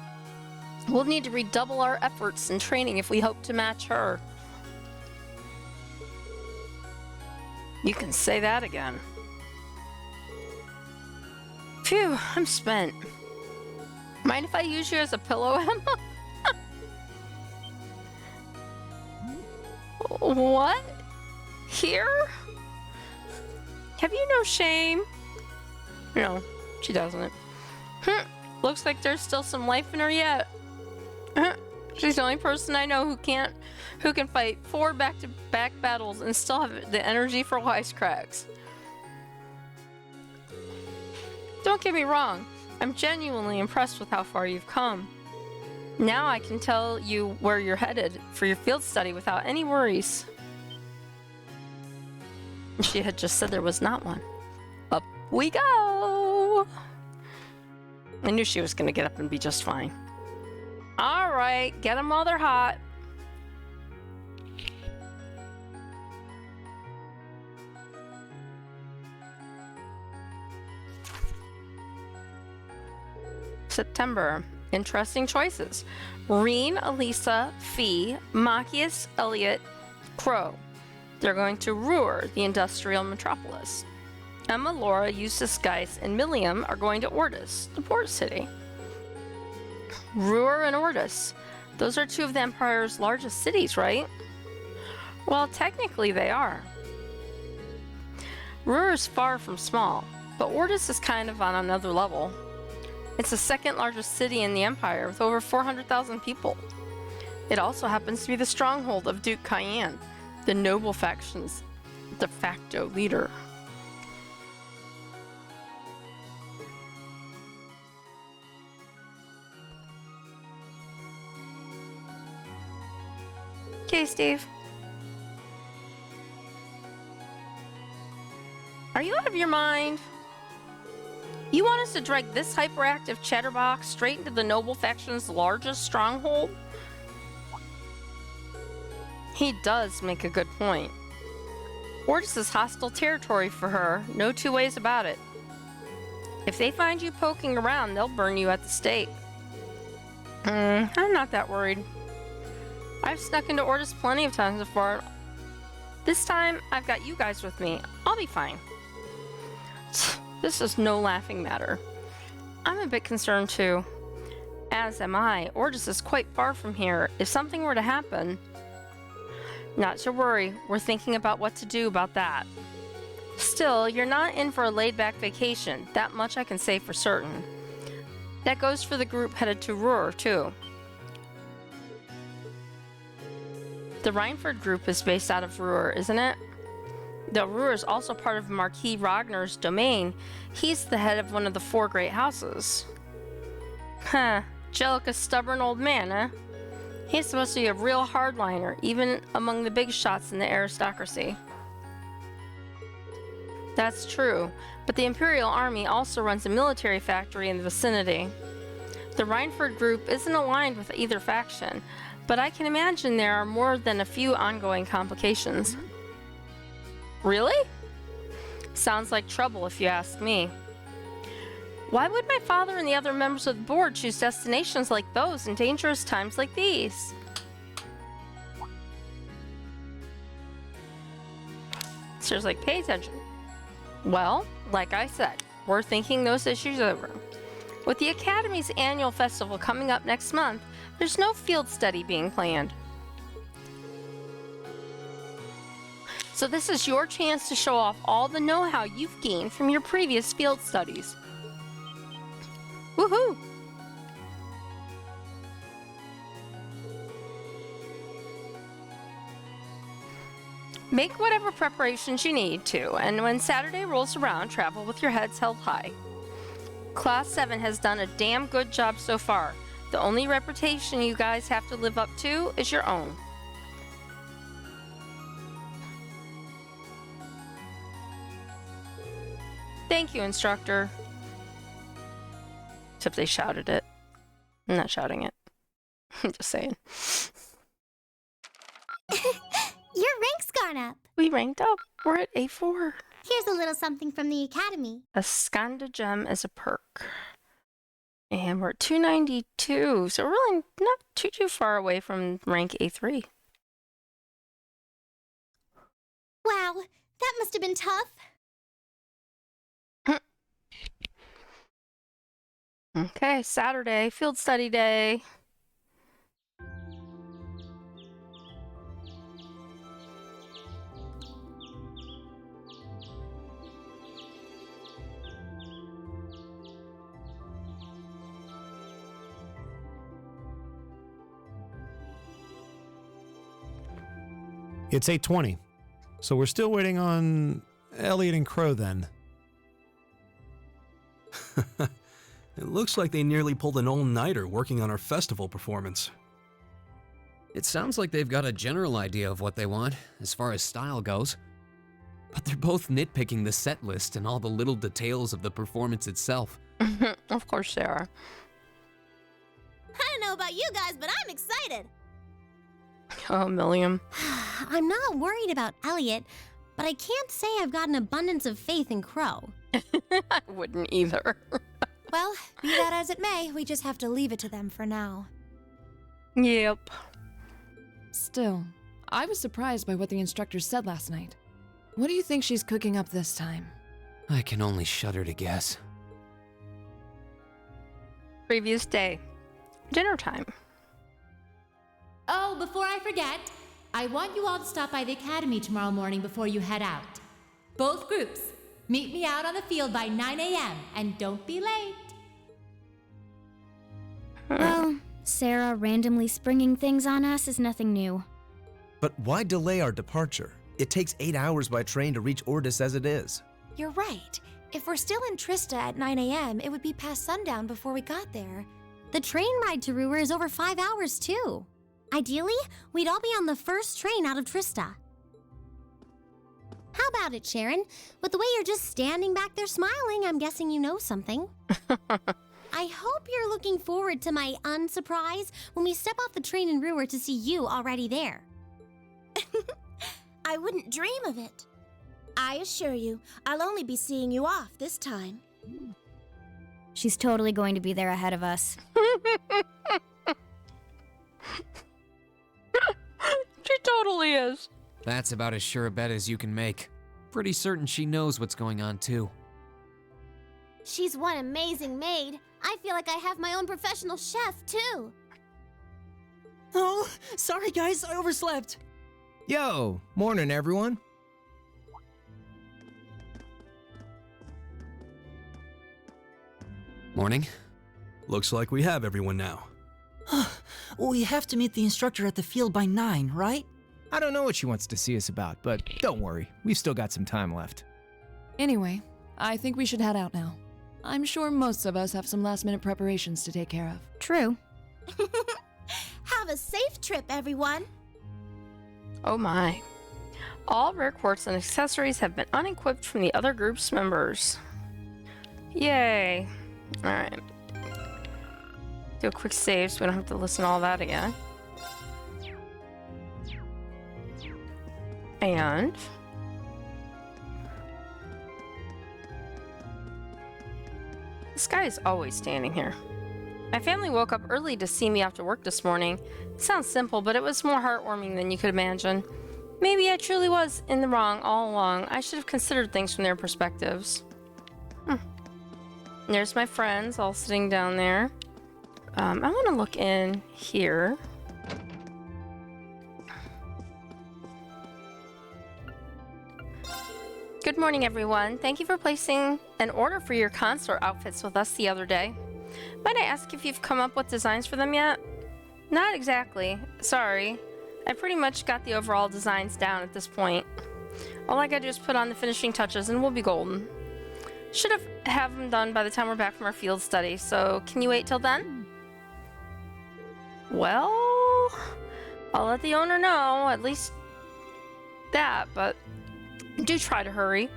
A: We'll need to redouble our efforts and training if we hope to match her. You can say that again. Phew, I'm spent. Mind if I use you as a pillow, Emma? What? Here? Have you no shame? No, she doesn't. Looks like there's still some life in her yet. She's the only person I know who can fight 4 back-to-back battles and still have the energy for wisecracks. Don't get me wrong, I'm genuinely impressed with how far you've come. Now I can tell you where you're headed for your field study without any worries. She had just said there was not one. Up we go! I knew she was gonna get up and be just fine. Alright, get them while they're hot. September. Interesting choices. Reen, Elisa, Fee, Machias, Elliot, Crow. They're going to Ruhr, the industrial metropolis. Emma, Laura, Eustace, Geis, and Milliam are going to Ordis, the port city. Ruhr and Ordis. Those are 2 of the Empire's largest cities, right? Well, technically they are. Ruhr is far from small, but Ordis is kind of on another level. It's the 2nd largest city in the Empire with over 400,000 people. It also happens to be the stronghold of Duke Cayenne, the noble faction's de facto leader. Okay, Steve. Are you out of your mind? You want us to drag this hyperactive chatterbox straight into the noble faction's largest stronghold? He does make a good point. Ordis is hostile territory for her, no 2 ways about it. If they find you poking around, they'll burn you at the stake. I'm not that worried. I've snuck into Ordis plenty of times before. This time, I've got you guys with me. I'll be fine. This is no laughing matter. I'm a bit concerned too. As am I. Ordis is quite far from here. If something were to happen... Not to worry. We're thinking about what to do about that. Still, you're not in for a laid-back vacation. That much I can say for certain. That goes for the group headed to Ruhr, too. The Reinford group is based out of Ruhr, isn't it? Though Ruhr is also part of Marquis Ragnar's domain, he's the head of one of the 4 great houses. Huh. Jellica's stubborn old man, eh? He's supposed to be a real hardliner, even among the big shots in the aristocracy. That's true, but the Imperial Army also runs a military factory in the vicinity. The Reinford group isn't aligned with either faction, but I can imagine there are more than a few ongoing complications. Really? Sounds like trouble if you ask me. Why would my father and the other members of the board choose destinations like those in dangerous times like these? Sir's like, pay attention. Well, like I said, we're thinking those issues over. With the Academy's annual festival coming up next month, there's no field study being planned. So this is your chance to show off all the know-how you've gained from your previous field studies. Woohoo! Make whatever preparations you need to, and when Saturday rolls around, travel with your heads held high. Class 7 has done a damn good job so far. The only reputation you guys have to live up to is your own. Thank you, instructor. Except they shouted it. I'm not shouting it. I'm just saying.
C: Your rank's gone up.
A: We ranked up. We're at A4.
C: Here's a little something from the Academy.
A: A Skanda gem as a perk. And we're at 292, so we're really not too far away from rank A3.
C: Wow, That must have been tough.
A: Okay, Saturday, field study day.
G: It's 8:20, so we're still waiting on Elliot and Crow then.
H: It looks like they nearly pulled an all-nighter working on our festival performance.
B: It sounds like they've got a general idea of what they want, as far as style goes. But they're both nitpicking the set list and all the little details of the performance itself.
A: Of course they are.
C: I don't know about you guys, but I'm excited.
A: Oh, Milliam.
C: I'm not worried about Elliot, but I can't say I've got an abundance of faith in Crow.
A: I wouldn't either.
I: Well, be that as it may, we just have to leave it to them for now.
A: Yep.
J: Still, I was surprised by what the instructor said last night. What do you think she's cooking up this time?
B: I can only shudder to guess.
A: Previous day. Dinner time.
F: Oh, before I forget, I want you all to stop by the academy tomorrow morning before you head out. Both groups, meet me out on the field by 9 a.m. and don't be late.
C: Well, Sarah randomly springing things on us is nothing new.
K: But why delay our departure? It takes 8 hours by train to reach Ordis as it is.
I: You're right. If we're still in Trista at 9 a.m., it would be past sundown before we got there.
C: The train ride to Ruhr is over 5 hours, too. Ideally, we'd all be on the first train out of Trista. How about it, Sharon? With the way you're just standing back there smiling, I'm guessing you know something. I hope you're looking forward to my unsurprise when we step off the train in Ruhr to see you already there.
L: I wouldn't dream of it. I assure you, I'll only be seeing you off this time.
C: She's totally going to be there ahead of us.
A: She totally is.
B: That's about as sure a bet as you can make. Pretty certain she knows what's going on, too.
C: She's one amazing maid. I feel like I have my own professional chef, too.
M: Oh, sorry guys, I overslept.
K: Yo, morning everyone.
B: Morning.
H: Looks like we have everyone now.
M: We have to meet the instructor at the field by 9, right?
N: I don't know what she wants to see us about, but don't worry, we've still got some time left.
J: Anyway, I think we should head out now. I'm sure most of us have some last-minute preparations to take care of.
C: True.
L: Have a safe trip, everyone.
A: Oh my. All rare quartz and accessories have been unequipped from the other group's members. Yay. Alright. Do a quick save so we don't have to listen to all that again. And this guy is always standing here. My family woke up early to see me after work this morning. It sounds simple, but it was more heartwarming than you could imagine. Maybe I truly was in the wrong all along. I should have considered things from their perspectives. There's my friends all sitting down there. I want to look in here. Good morning, everyone. Thank you for placing an order for your consort outfits with us the other day. Might I ask if you've come up with designs for them yet? Not exactly. Sorry. I pretty much got the overall designs down at this point. All I gotta do is put on the finishing touches and we'll be golden. Should have them done by the time we're back from our field study, so can you wait till then? Well, I'll let the owner know, at least that, but do try to hurry.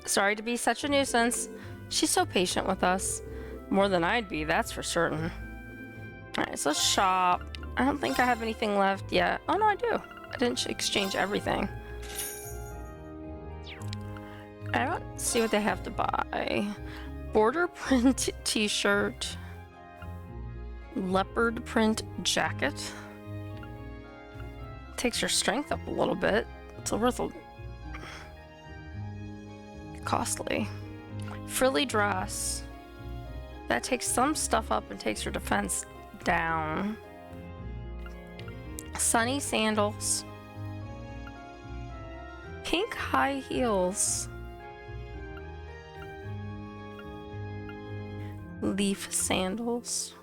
A: Sorry to be such a nuisance. She's so patient with us. More than I'd be, that's for certain. Alright, so let's shop. I don't think I have anything left yet. Oh no, I do. I didn't exchange everything. I don't see what they have to buy. Border print t-shirt. Leopard print jacket. Takes your strength up a little bit. It's worth costly. Frilly dress. That takes some stuff up and takes your defense down. Sunny sandals. Pink high heels. Leaf sandals.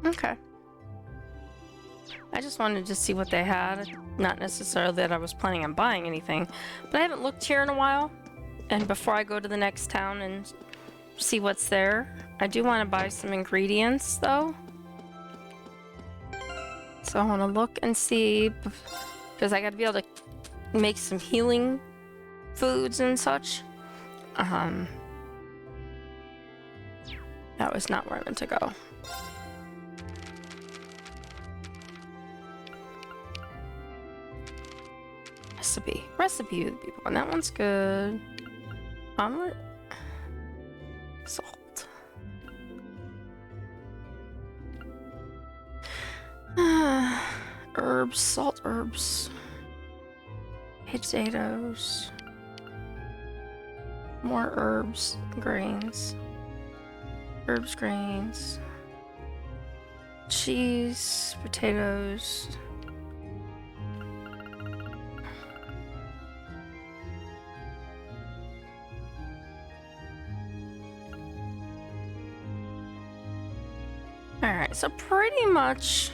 A: Okay. I just wanted to see what they had. Not necessarily that I was planning on buying anything, but I haven't looked here in a while. And before I go to the next town and see what's there, I do want to buy some ingredients though. So I want to look and see, because I got to be able to make some healing foods and such. That was not where I meant to go. Recipe would be one. That one's good. Omelet. Salt. Herbs, salt herbs. Potatoes. More herbs, grains. Herbs, grains. Cheese, potatoes. Alright, so pretty much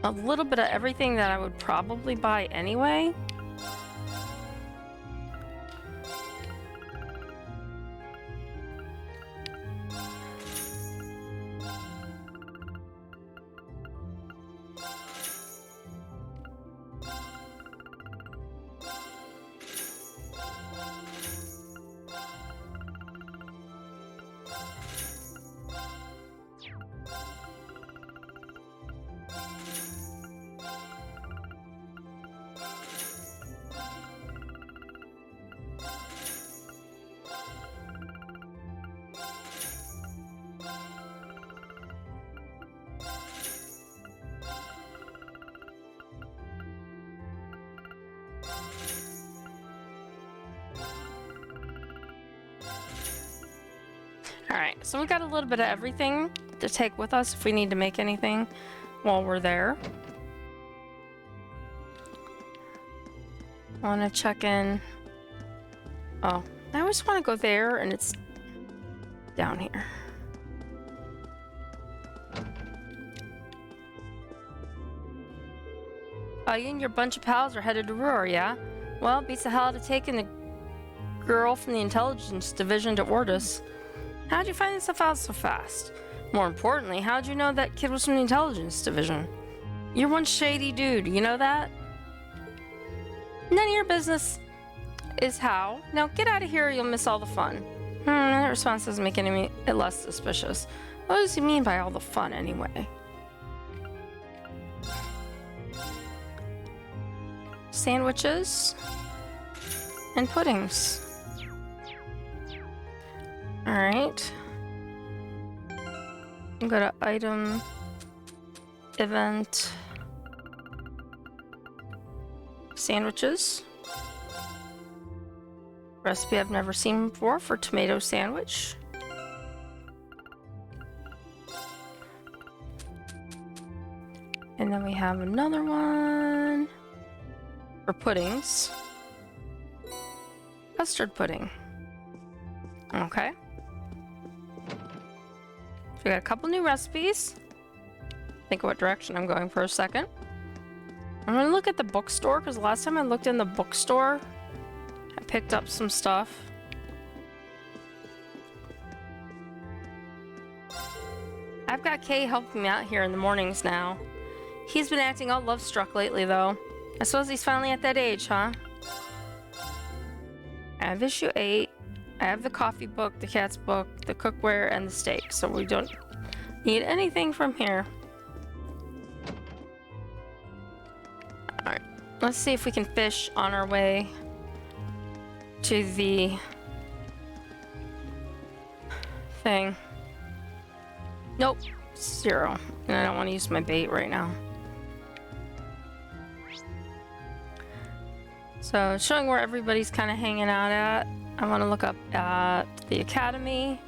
A: a little bit of everything that I would probably buy anyway. Alright, so we got a little bit of everything to take with us if we need to make anything while we're there. I want to check in. Oh, I always want to go there and it's down here. You and your bunch of pals are headed to Roar, yeah? Well, beats the hell out of taking the girl from the intelligence division to Ordis. How'd you find this stuff out so fast? More importantly, how'd you know that kid was from the intelligence division? You're one shady dude, you know that? None of your business is how. Now get out of here or you'll miss all the fun. That response doesn't make any it less suspicious. What does he mean by all the fun anyway? Sandwiches and puddings. Alright. Go to item, event, sandwiches. Recipe I've never seen before for tomato sandwich. And then we have another one for puddings. Custard pudding. Okay. So we got a couple new recipes. Think what direction I'm going for a second. I'm gonna look at the bookstore because last time I looked in the bookstore, I picked up some stuff. I've got Kay helping me out here in the mornings now. He's been acting all love-struck lately though. I suppose he's finally at that age, huh? I have issue 8. I have the coffee book, the cat's book, the cookware, and the steak, so we don't need anything from here. Alright, let's see if we can fish on our way to the thing. Nope, 0. And I don't want to use my bait right now. So, showing where everybody's kind of hanging out at. I want to look up at the academy.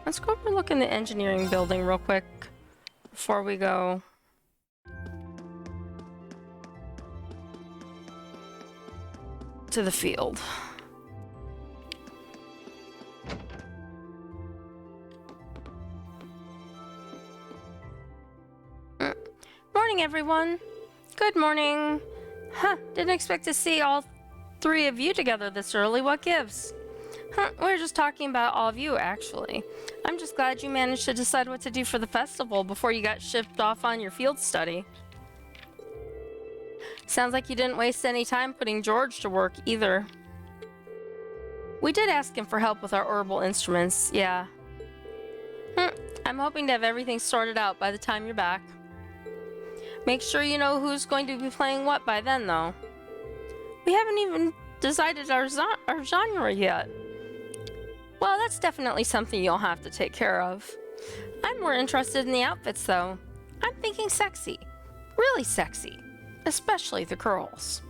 A: Let's go over and look in the engineering building real quick before we go. To the field. Morning, everyone. Good morning. Huh, didn't expect to see all 3 of you together this early. What gives? Huh, we were just talking about all of you, actually. I'm just glad you managed to decide what to do for the festival before you got shipped off on your field study. Sounds like you didn't waste any time putting George to work either. We did ask him for help with our herbal instruments, yeah. I'm hoping to have everything sorted out by the time you're back. Make sure you know who's going to be playing what by then, though. We haven't even decided our genre yet. Well, that's definitely something you'll have to take care of. I'm more interested in the outfits, though. I'm thinking sexy. Really sexy. Especially the girls.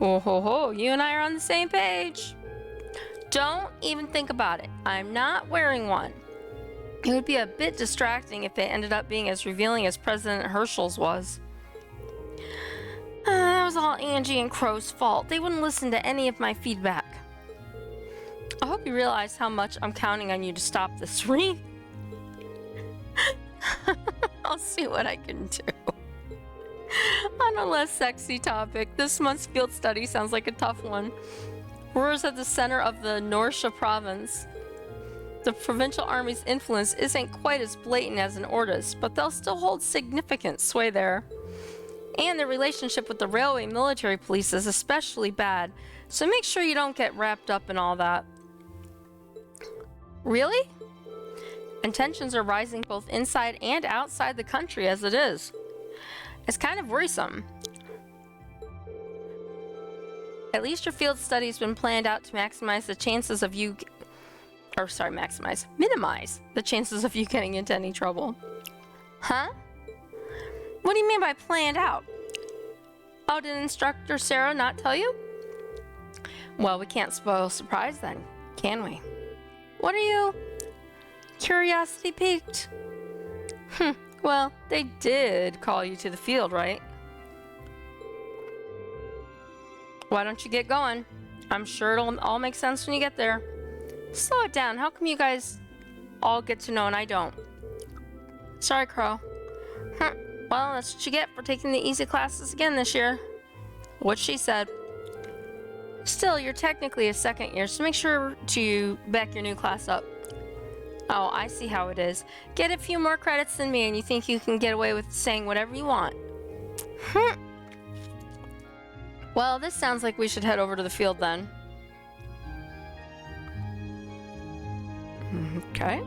A: Oh ho ho, you and I are on the same page. Don't even think about it. I'm not wearing one. It would be a bit distracting if they ended up being as revealing as President Herschel's was. That was all Angie and Crow's fault. They wouldn't listen to any of my feedback. I hope you realize how much I'm counting on you to stop this ring. I'll see what I can do. On a less sexy topic, this month's field study sounds like a tough one. We're at the center of the Norsha province. The provincial army's influence isn't quite as blatant as in Ordis, but they'll still hold significant sway there. And their relationship with the railway military police is especially bad, so make sure you don't get wrapped up in all that. Really? And tensions are rising both inside and outside the country as it is. It's kind of worrisome. At least your field study's been planned out to maximize the chances of you... minimize the chances of you getting into any trouble. Huh? What do you mean by planned out? Oh, did Instructor Sarah not tell you? Well, we can't spoil surprise then, can we? What are you... curiosity piqued? Well, they did call you to the field, right? Why don't you get going? I'm sure it'll all make sense when you get there. Slow it down. How come you guys all get to know and I don't? Sorry, Crow. Well, that's what you get for taking the easy classes again this year. What she said. Still, you're technically a second year, so make sure to back your new class up. Oh, I see how it is. Get a few more credits than me and you think you can get away with saying whatever you want. Well, this sounds like we should head over to the field then. Okay.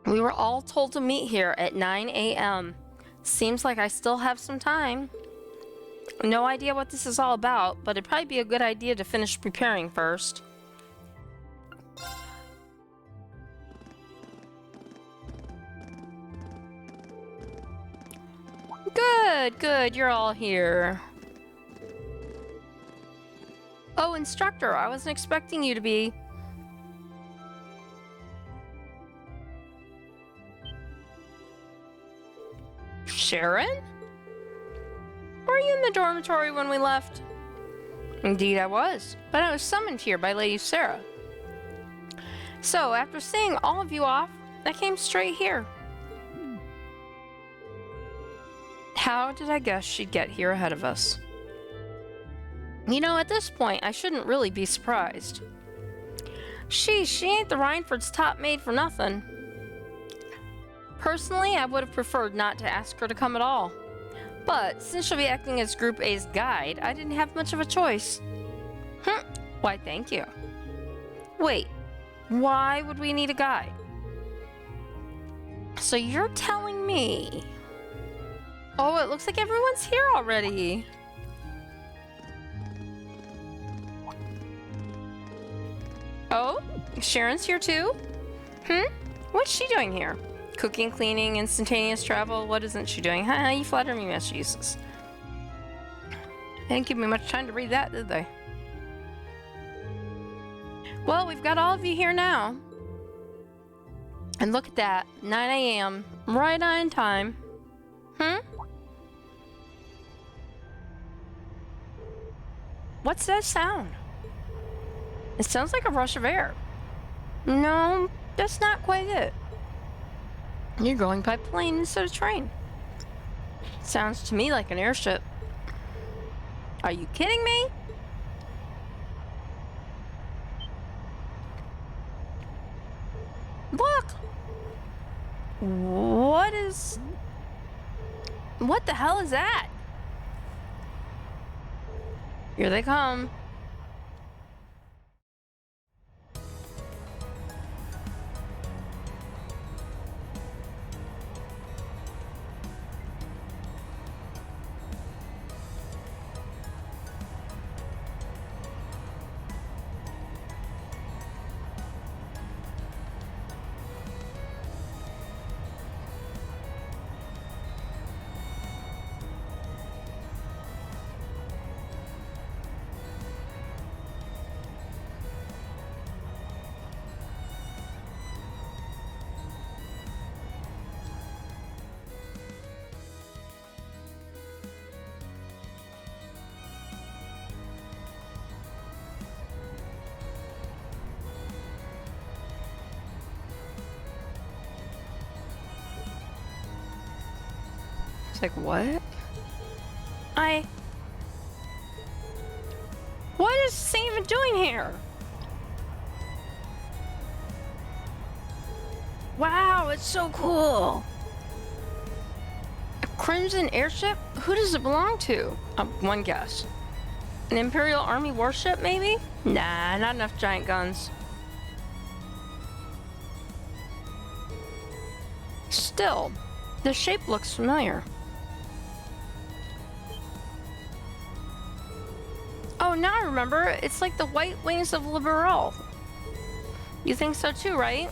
A: We were all told to meet here at 9 a.m. Seems like I still have some time. No idea what this is all about, but it'd probably be a good idea to finish preparing first. Good, you're all here. Oh, instructor, I wasn't expecting you to be. Sharon? Were you in the dormitory when we left? Indeed I was, but I was summoned here by Lady Sarah. So, after seeing all of you off, I came straight here. How did I guess she'd get here ahead of us? You know, at this point, I shouldn't really be surprised. She ain't the Rhineford's top maid for nothing. Personally, I would have preferred not to ask her to come at all. But since she'll be acting as Group A's guide, I didn't have much of a choice. Why, thank you. Wait, why would we need a guide? So you're telling me... Oh, it looks like everyone's here already. Oh, Sharon's here too? What's she doing here? Cooking, cleaning, instantaneous travel? What isn't she doing? You flatter me, Miss Jesus. They didn't give me much time to read that, did they? Well, we've got all of you here now. And look at that, 9 a.m., right on time. What's that sound? It sounds like a rush of air. No, that's not quite it. You're going by plane instead of train. Sounds to me like an airship. Are you kidding me? Look! What the hell is that? Here they come. Like, what? What is this thing even doing here? Wow, it's so cool. A Crimson airship? Who does it belong to? One guess. An Imperial Army warship, maybe? Nah, not enough giant guns. Still, the shape looks familiar. Oh, now I remember. It's like the white wings of Liberal. You think so too, right?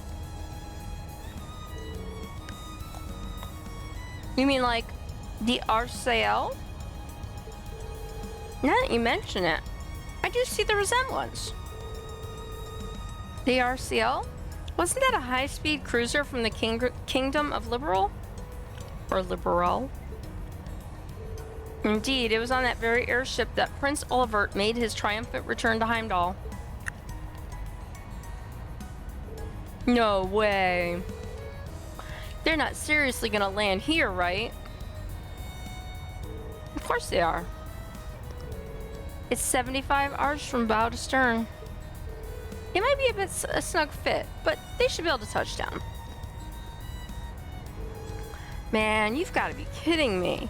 A: You mean like the RCL? Now that you mention it, I do see the resemblance. The RCL? Wasn't that a high-speed cruiser from the Kingdom of Liberal? Or Liberal? Indeed, it was on that very airship that Prince Olivert made his triumphant return to Heimdall. No way. They're not seriously gonna land here, right? Of course they are. It's 75 hours from bow to stern. It might be a bit a snug fit, but they should be able to touch down. Man, you've got to be kidding me.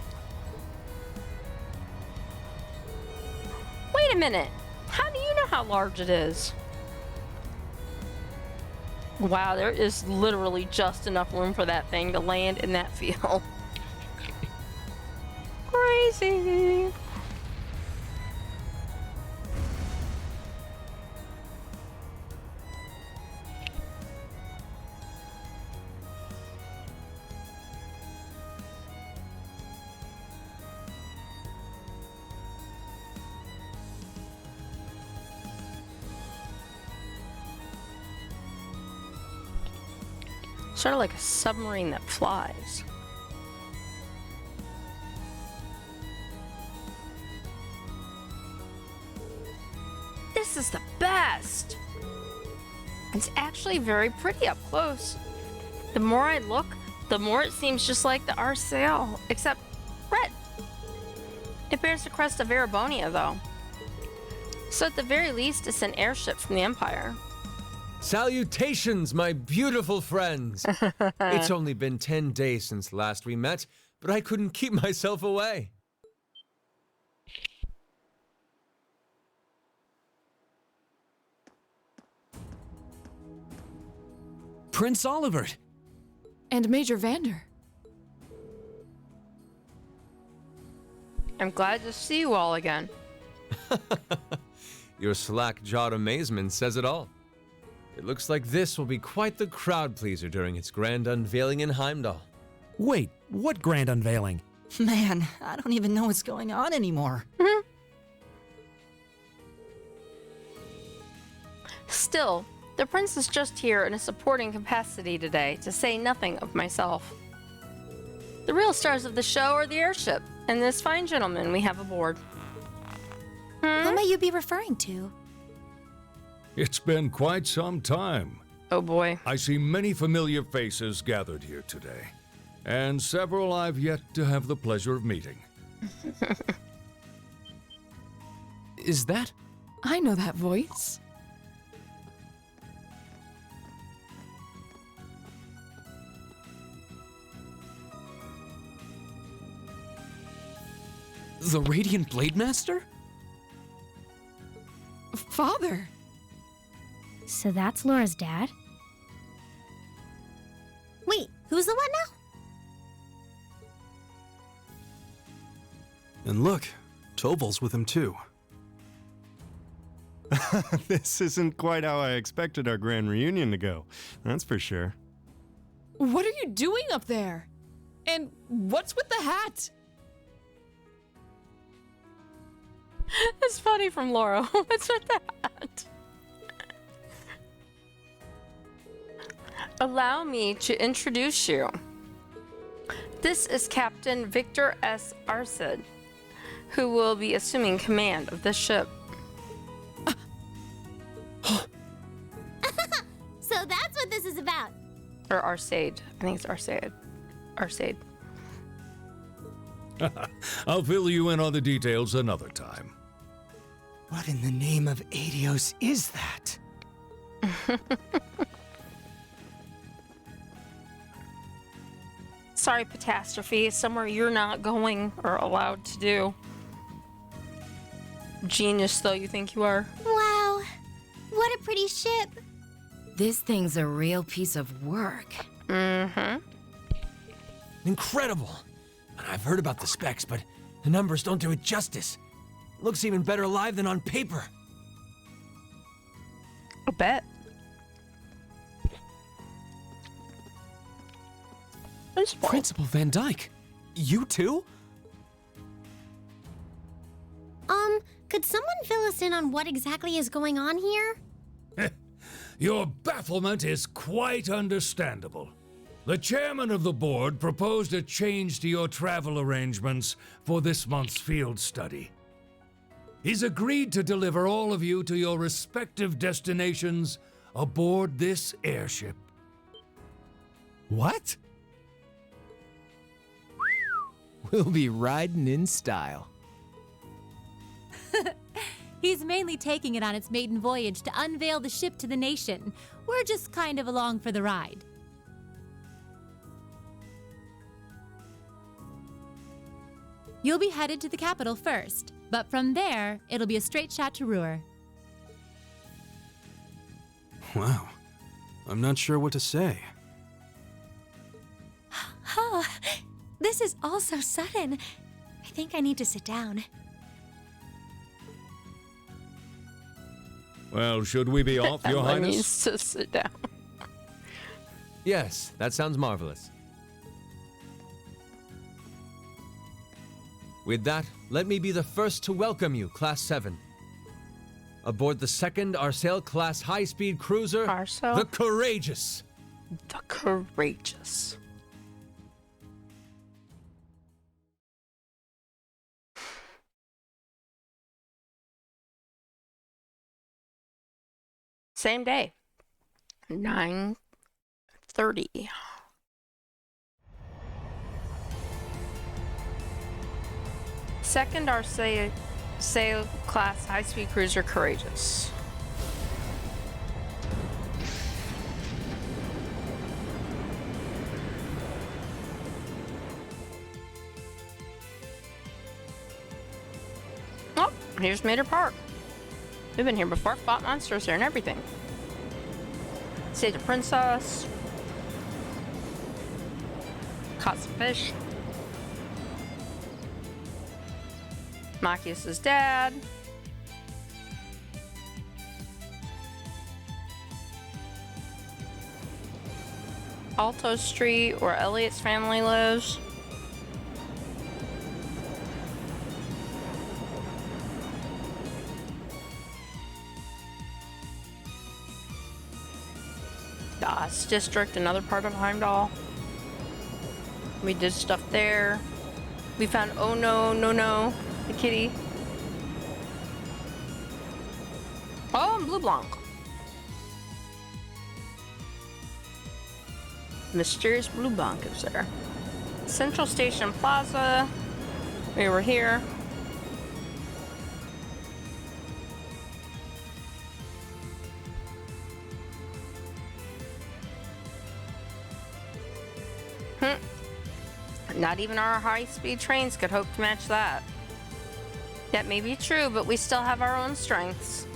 A: Wait a minute. How do you know how large it is? Wow, there is literally just enough room for that thing to land in that field. Crazy. Sort of like a submarine that flies. This is the best! It's actually very pretty up close. The more I look, the more it seems just like the RCL, except red. It bears the crest of Erebonia, though. So at the very least, it's an airship from the Empire.
O: Salutations, my beautiful friends. It's only been 10 days since last we met, but I couldn't keep myself away.
B: Prince Olivert.
J: And Major Vander.
A: I'm glad to see you all again.
O: Your slack-jawed amazement says it all. It looks like this will be quite the crowd pleaser during its grand unveiling in Heimdall.
G: Wait, what grand unveiling?
M: Man, I don't even know what's going on anymore.
A: Still, the prince is just here in a supporting capacity today, to say nothing of myself. The real stars of the show are the airship, and this fine gentleman we have aboard.
I: Who may you be referring to?
P: It's been quite some time.
A: Oh boy.
P: I see many familiar faces gathered here today, and several I've yet to have the pleasure of meeting.
B: Is that?
J: I know that voice.
B: The Radiant Blade Master?
J: Father!
C: So that's Laura's dad? Wait, who's the what now?
H: And look, Toval's with him too.
G: This isn't quite how I expected our grand reunion to go, that's for sure.
J: What are you doing up there? And what's with the hat?
A: It's funny from Laura. What's with that? Allow me to introduce you. This is Captain Victor S. Arcid, who will be assuming command of this ship.
C: So that's what this is about.
A: Or Arcade. I think it's Arcade. Arcade.
P: I'll fill you in on the details another time.
Q: What in the name of Adios is that?
A: Sorry, Catastrophe. Somewhere you're not going or allowed to do. Genius, though, you think you are.
C: Wow, what a pretty ship.
R: This thing's a real piece of work.
A: Mm-hmm.
O: Incredible! I've heard about the specs, but the numbers don't do it justice. Looks even better live than on paper.
A: I bet.
B: Principal Van Dyke, you too?
C: Could someone fill us in on what exactly is going on here?
P: Your bafflement is quite understandable. The chairman of the board proposed a change to your travel arrangements for this month's field study. He's agreed to deliver all of you to your respective destinations aboard this airship.
N: What? We'll be riding in style.
F: He's mainly taking it on its maiden voyage to unveil the ship to the nation. We're just kind of along for the ride. You'll be headed to the capital first, but from there, it'll be a straight shot to Ruhr.
H: Wow. I'm not sure what to say.
I: Oh, this is all so sudden. I think I need to sit down.
P: Well, should we be off, Your
A: Emma
P: Highness?
A: needs to sit down.
O: Yes, that sounds marvelous. With that, let me be the first to welcome you, Class 7. Aboard the second Arcel-class high-speed cruiser,
A: Arcel?
O: the Courageous.
A: The Courageous. Same day. 9:30. Second Arcel class high-speed cruiser Courageous. Here's Mater Park. We've been here before, fought monsters here and everything. Saved a princess. Caught some fish. Machias' dad. Alto Street, where Elliot's family lives. Das District, another part of Heimdall. We did stuff there. We found Oh No, No, No, the kitty. Oh, and Blue Blanc. Mysterious Blue Blanc is there. Central Station Plaza. We were here. Not even our high-speed trains could hope to match that. That may be true, but we still have our own strengths.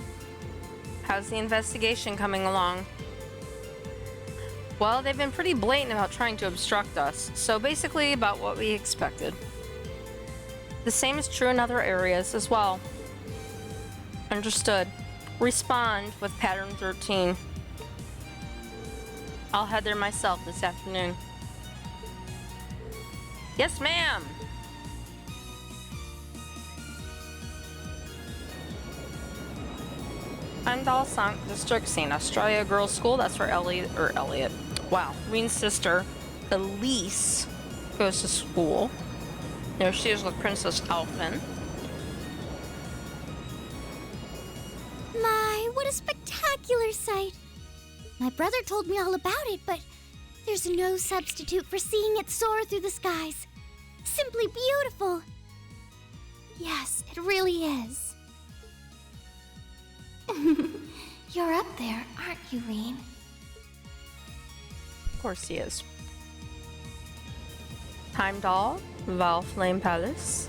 A: How's the investigation coming along? Well, they've been pretty blatant about trying to obstruct us, so basically about what we expected. The same is true in other areas as well. Understood. Respond with Pattern 13. I'll head there myself this afternoon. Yes, ma'am! Heimdall District, St. Australia Girls' School. That's where Elliot. Wow. Reen's sister, Elise, goes to school. There she is with Princess Elfin.
C: My, what a spectacular sight! My brother told me all about it, but there's no substitute for seeing it soar through the skies. Simply beautiful. Yes, it really is. You're up there, aren't you, Reen?
A: Of course he is. Heimdall, Valflame Palace.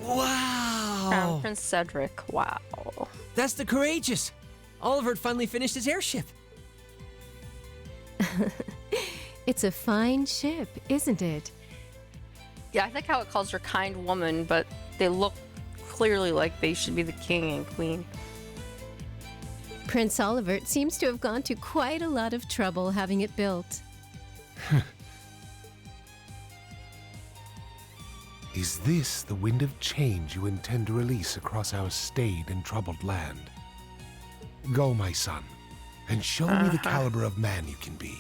K: Wow!
A: Crown Prince Cedric. Wow.
K: That's the Courageous! Oliver finally finished his airship.
S: It's a fine ship, isn't it?
A: Yeah, I like how it calls her kind woman, but they look clearly like they should be the king and queen.
S: Prince Olivert seems to have gone to quite a lot of trouble having it built.
D: Is this the wind of change you intend to release across our staid and troubled land? Go, my son, and show me the caliber of man you can be.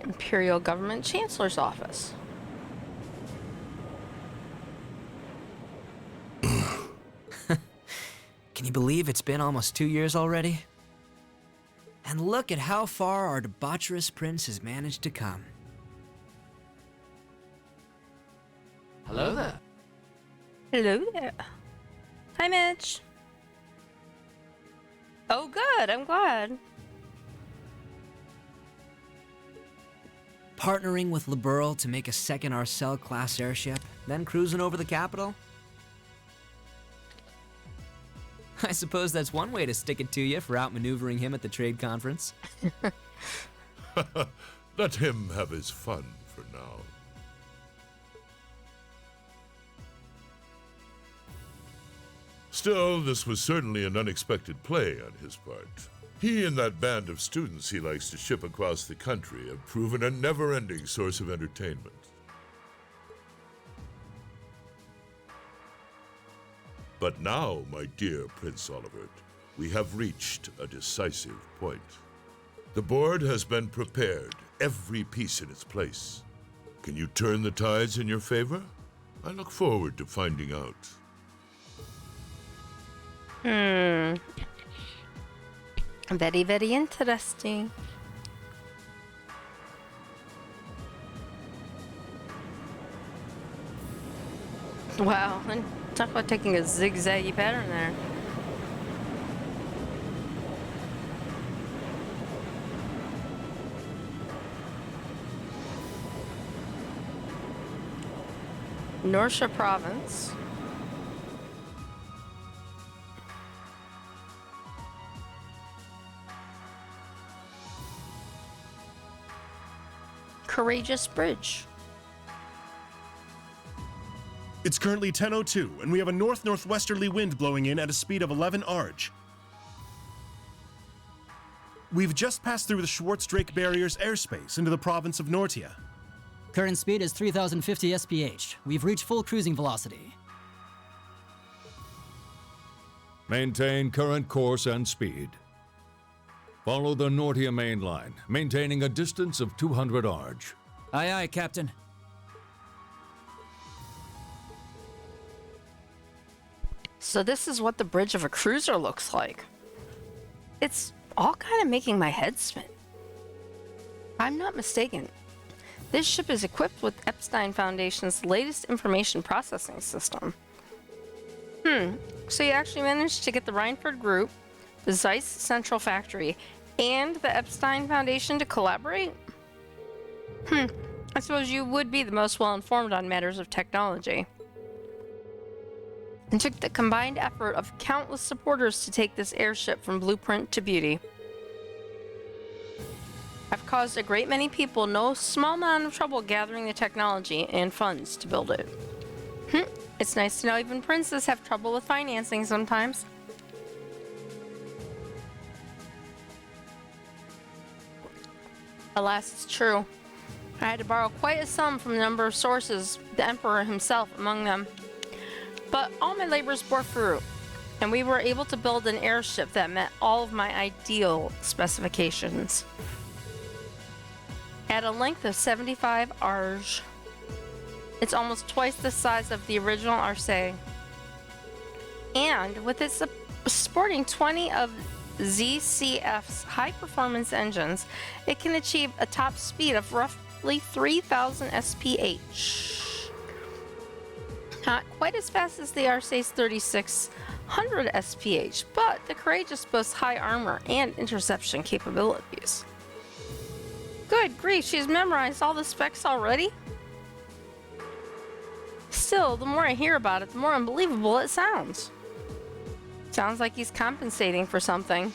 A: Imperial Government Chancellor's Office.
T: Can you believe it's been almost 2 years already? And look at how far our debaucherous prince has managed to come.
B: Hello there.
A: Hello there. Hi, Mitch. Oh, good. I'm glad.
T: Partnering with Liberl to make a second Arcel-class airship, then cruising over the capital? I suppose that's one way to stick it to you for outmaneuvering him at the trade conference.
U: Let him have his fun for now. Still, this was certainly an unexpected play on his part. He and that band of students he likes to ship across the country have proven a never-ending source of entertainment. But now, my dear Prince Olivert, we have reached a decisive point. The board has been prepared, every piece in its place. Can you turn the tides in your favor? I look forward to finding out.
A: Very, very interesting. Wow, and talk about taking a zigzaggy pattern there. Norsha Province. Courageous Bridge.
E: It's currently 10:02, and we have a north-northwesterly wind blowing in at a speed of 11 ARJ. We've just passed through the Schwartz-Drake Barrier's airspace into the province of Nortia.
V: Current speed is 3,050 SPH. We've reached full cruising velocity.
P: Maintain current course and speed. Follow the Nortia main line, maintaining a distance of 200 ARJ.
V: Aye, aye, Captain.
A: So this is what the bridge of a cruiser looks like. It's all kind of making my head spin. If I'm not mistaken, this ship is equipped with Epstein Foundation's latest information processing system. So you actually managed to get the Reinford Group, the Zeiss Central Factory, and the Epstein Foundation to collaborate? I suppose you would be the most well-informed on matters of technology. It took the combined effort of countless supporters to take this airship from blueprint to beauty. I've caused a great many people no small amount of trouble gathering the technology and funds to build it. It's nice to know even princes have trouble with financing sometimes. Alas, it's true. I had to borrow quite a sum from a number of sources, the Emperor himself among them. But all my labors bore fruit, and we were able to build an airship that met all of my ideal specifications. At a length of 75 ARJ. It's almost twice the size of the original Arcee. And with its sporting 20 of ZCF's high-performance engines, it can achieve a top speed of roughly 3,000 SPH. Not quite as fast as the Arcee's 3,600 SPH, but the Courageous boasts high armor and interception capabilities. Good grief, she's memorized all the specs already? Still, the more I hear about it, the more unbelievable it sounds. Sounds like he's compensating for something.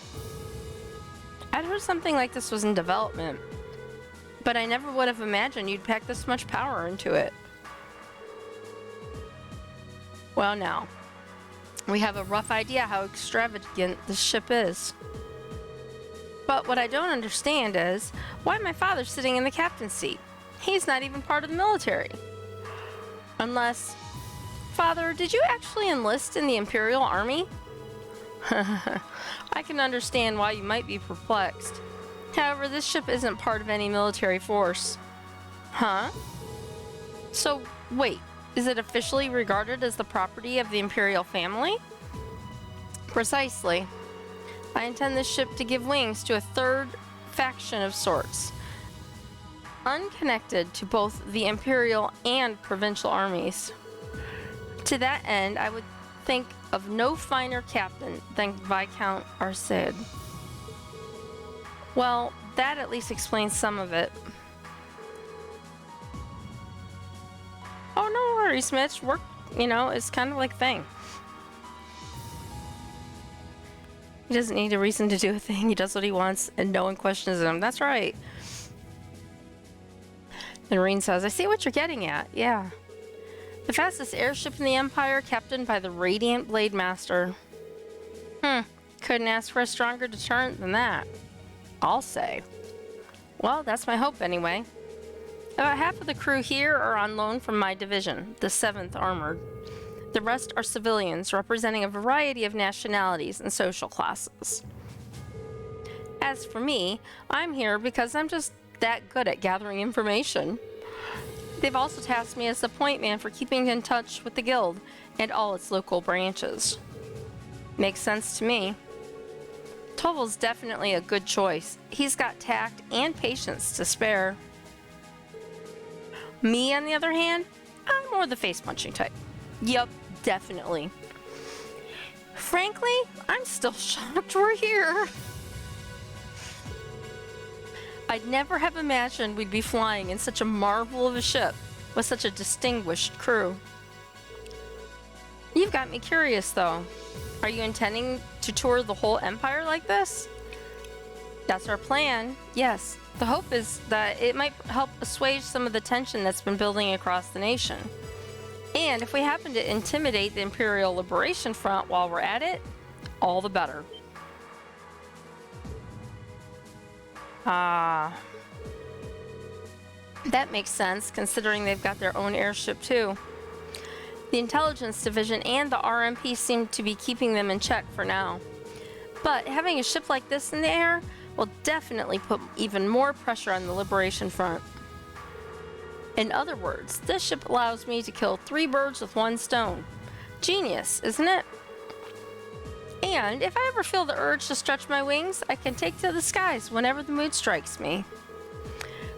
A: I'd heard something like this was in development, but I never would have imagined you'd pack this much power into it. Well, now, we have a rough idea how extravagant this ship is. But what I don't understand is, why my father's sitting in the captain's seat? He's not even part of the military. Unless... Father, did you actually enlist in the Imperial Army? I can understand why you might be perplexed. However, this ship isn't part of any military force. Huh? So, wait, is it officially regarded as the property of the Imperial family? Precisely. I intend this ship to give wings to a third faction of sorts, unconnected to both the Imperial and provincial armies. To that end, I would think of no finer captain than Viscount Arcee. Well, that at least explains some of it. Oh, no worries, Mitch. Work, is kind of like a thing. He doesn't need a reason to do a thing. He does what he wants, and no one questions him. That's right. And Reen says, I see what you're getting at. Yeah. The fastest airship in the Empire, captained by the Radiant Blade Master. Couldn't ask for a stronger deterrent than that, I'll say. Well, that's my hope anyway. About half of the crew here are on loan from my division, the 7th Armored. The rest are civilians, representing a variety of nationalities and social classes. As for me, I'm here because I'm just that good at gathering information. They've also tasked me as the point man for keeping in touch with the guild and all its local branches. Makes sense to me. Toval's definitely a good choice. He's got tact and patience to spare. Me, on the other hand, I'm more the face-punching type. Yup, definitely. Frankly, I'm still shocked we're here. I'd never have imagined we'd be flying in such a marvel of a ship with such a distinguished crew. You've got me curious, though. Are you intending to tour the whole Empire like this? That's our plan, yes. The hope is that it might help assuage some of the tension that's been building across the nation. And if we happen to intimidate the Imperial Liberation Front while we're at it, all the better. Ah. That makes sense, considering they've got their own airship too. The Intelligence Division and the RMP seem to be keeping them in check for now. But having a ship like this in the air will definitely put even more pressure on the Liberation Front. In other words, this ship allows me to kill 3 birds with 1 stone. Genius, isn't it? And if I ever feel the urge to stretch my wings, I can take to the skies whenever the mood strikes me.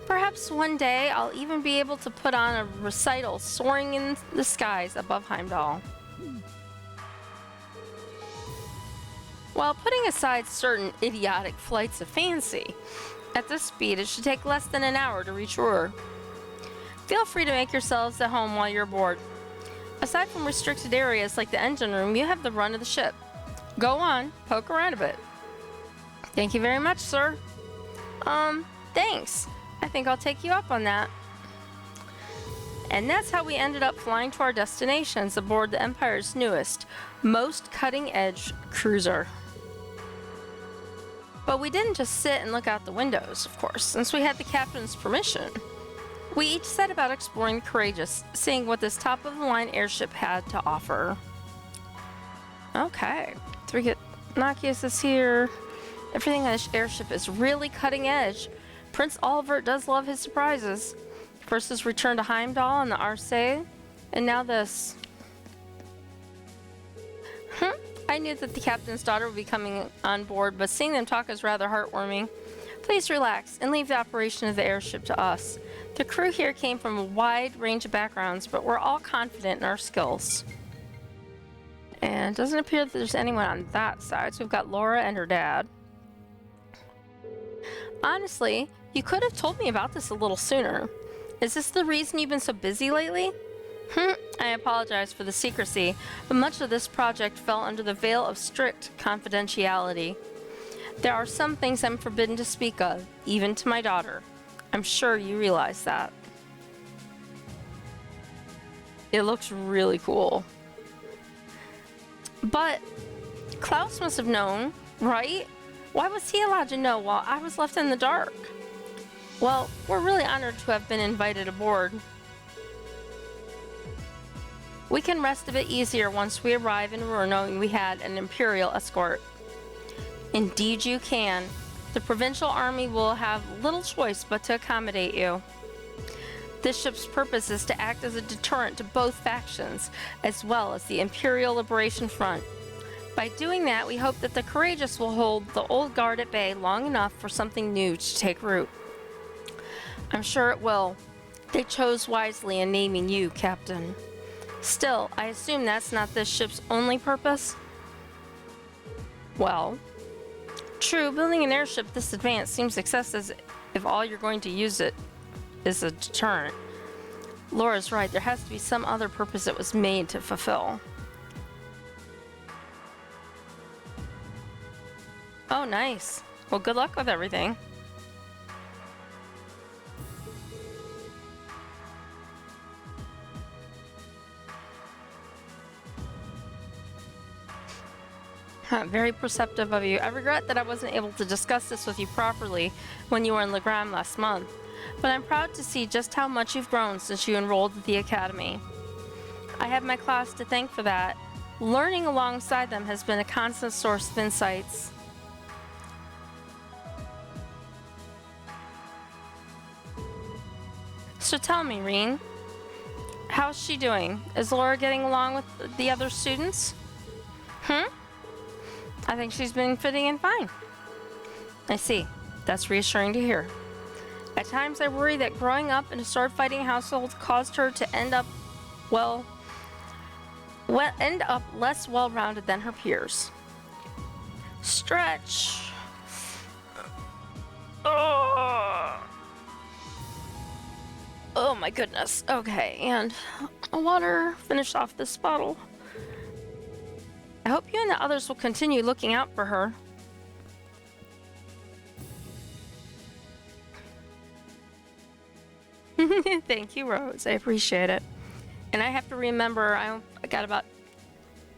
A: Perhaps one day I'll even be able to put on a recital soaring in the skies above Heimdall. While putting aside certain idiotic flights of fancy, at this speed it should take less than an hour to reach Ur. Feel free to make yourselves at home while you're aboard. Aside from restricted areas like the engine room, you have the run of the ship. Go on, poke around a bit. Thank you very much, sir. Thanks. I think I'll take you up on that. And that's how we ended up flying to our destinations aboard the Empire's newest, most cutting-edge cruiser. But we didn't just sit and look out the windows, of course, since we had the captain's permission. We each set about exploring the Courageous, seeing what this top-of-the-line airship had to offer. Okay, Nakius is here. Everything on this airship is really cutting edge. Prince Olivert does love his surprises. First his return to Heimdall and the Arcee, and now this. I knew that the captain's daughter would be coming on board, but seeing them talk is rather heartwarming. Please relax and leave the operation of the airship to us. The crew here came from a wide range of backgrounds, but we're all confident in our skills. And it doesn't appear that there's anyone on that side, so we've got Laura and her dad. Honestly, you could have told me about this a little sooner. Is this the reason you've been so busy lately? I apologize for the secrecy, but much of this project fell under the veil of strict confidentiality. There are some things I'm forbidden to speak of, even to my daughter. I'm sure you realize that. It looks really cool. But Klaus must have known, right? Why was he allowed to know while I was left in the dark? Well, we're really honored to have been invited aboard. We can rest a bit easier once we arrive in Ruhr knowing we had an Imperial escort. Indeed you can. The Provincial Army will have little choice but to accommodate you. This ship's purpose is to act as a deterrent to both factions, as well as the Imperial Liberation Front. By doing that, we hope that the Courageous will hold the old guard at bay long enough for something new to take root. I'm sure it will. They chose wisely in naming you Captain. Still, I assume that's not this ship's only purpose? Well, true, building an airship this advanced seems excessive if all you're going to use it is a deterrent. Laura's right, there has to be some other purpose it was made to fulfill. Oh, nice. Well, good luck with everything. Very perceptive of you. I regret that I wasn't able to discuss this with you properly when you were in Legram last month, but I'm proud to see just how much you've grown since you enrolled at the Academy. I have my class to thank for that. Learning alongside them has been a constant source of insights. So tell me, Reen, how's she doing? Is Laura getting along with the other students? I think she's been fitting in fine. I see. That's reassuring to hear. At times I worry that growing up in a sword-fighting household caused her to end up, well, end up less well-rounded than her peers. Stretch. Oh my goodness. Okay, and water. Finish off this bottle. I hope you and the others will continue looking out for her. Thank you, Rose. I appreciate it. And I have to remember, I got about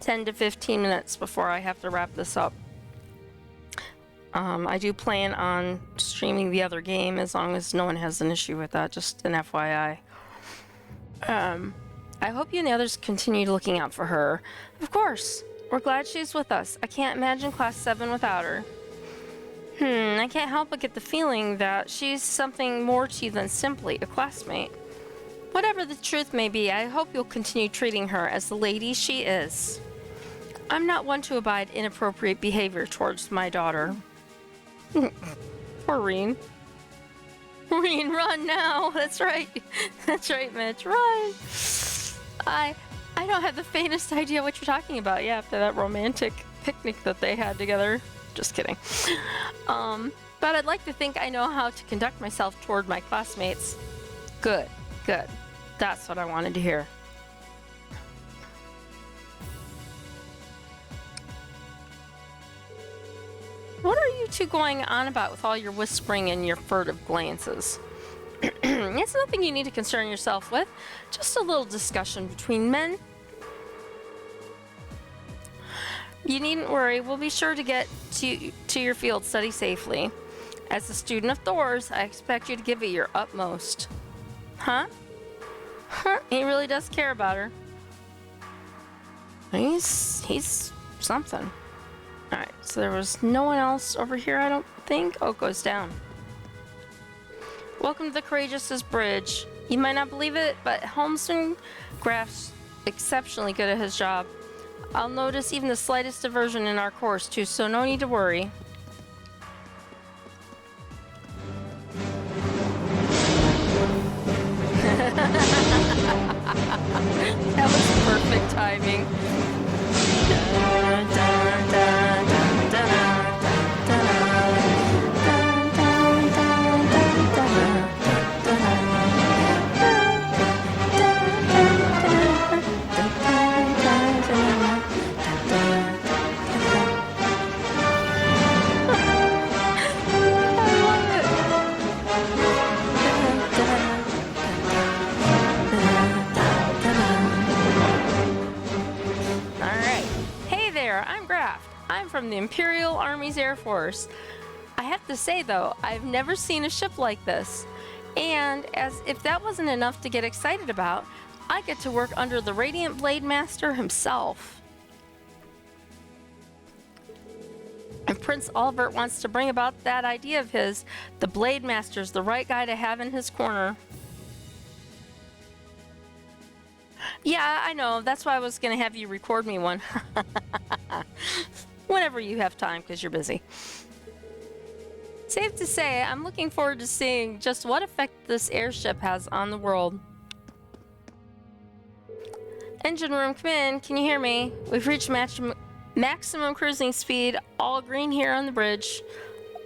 A: 10 to 15 minutes before I have to wrap this up. I do plan on streaming the other game as long as no one has an issue with that, just an FYI. I hope you and the others continue looking out for her. Of course, we're glad she's with us. I can't imagine Class 7 without her. I can't help but get the feeling that she's something more to you than simply a classmate. Whatever the truth may be, I hope you'll continue treating her as the lady she is. I'm not one to abide inappropriate behavior towards my daughter. Poor Reen. Reen, run now! That's right. That's right, Mitch. Run! I don't have the faintest idea what you're talking about. Yeah, after that romantic picnic that they had together. Just kidding. But I'd like to think I know how to conduct myself toward my classmates. Good, good. That's what I wanted to hear. What are you two going on about with all your whispering and your furtive glances? It's nothing you need to concern yourself with. Just a little discussion between men. You needn't worry. We'll be sure to get to your field study safely. As a student of Thor's, I expect you to give it your utmost. Huh? He really does care about her. He's something. Alright, so there was no one else over here, I don't think. Oh, it goes down. Welcome to the Courageous' Bridge. You might not believe it, but Holmstrom Graff's exceptionally good at his job. I'll notice even the slightest diversion in our course, too, so no need to worry. That was perfect timing. I'm from the Imperial Army's Air Force. I have to say though, I've never seen a ship like this. And as if that wasn't enough to get excited about, I get to work under the Radiant Blade Master himself. And Prince Albert wants to bring about that idea of his. The Blade Master's the right guy to have in his corner. Yeah, I know. That's why I was going to have you record me one. Whenever you have time, because you're busy. Safe to say, I'm looking forward to seeing just what effect this airship has on the world. Engine room, come in. Can you hear me? We've reached maximum cruising speed. All green here on the bridge.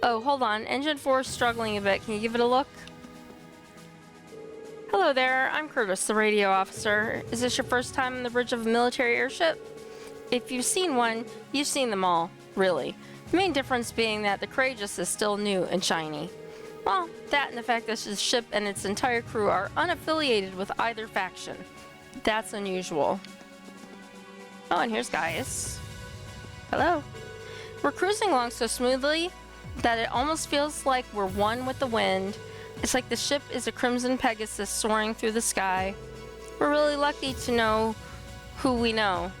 A: Oh, hold on. Engine 4 is struggling a bit. Can you give it a look? Hello there. I'm Curtis, the radio officer. Is this your first time on the bridge of a military airship? If you've seen one, you've seen them all, really. The main difference being that the Courageous is still new and shiny. Well, that and the fact that the ship and its entire crew are unaffiliated with either faction. That's unusual. Oh, and here's Gaius. Hello. We're cruising along so smoothly that it almost feels like we're one with the wind. It's like the ship is a crimson Pegasus soaring through the sky. We're really lucky to know who we know.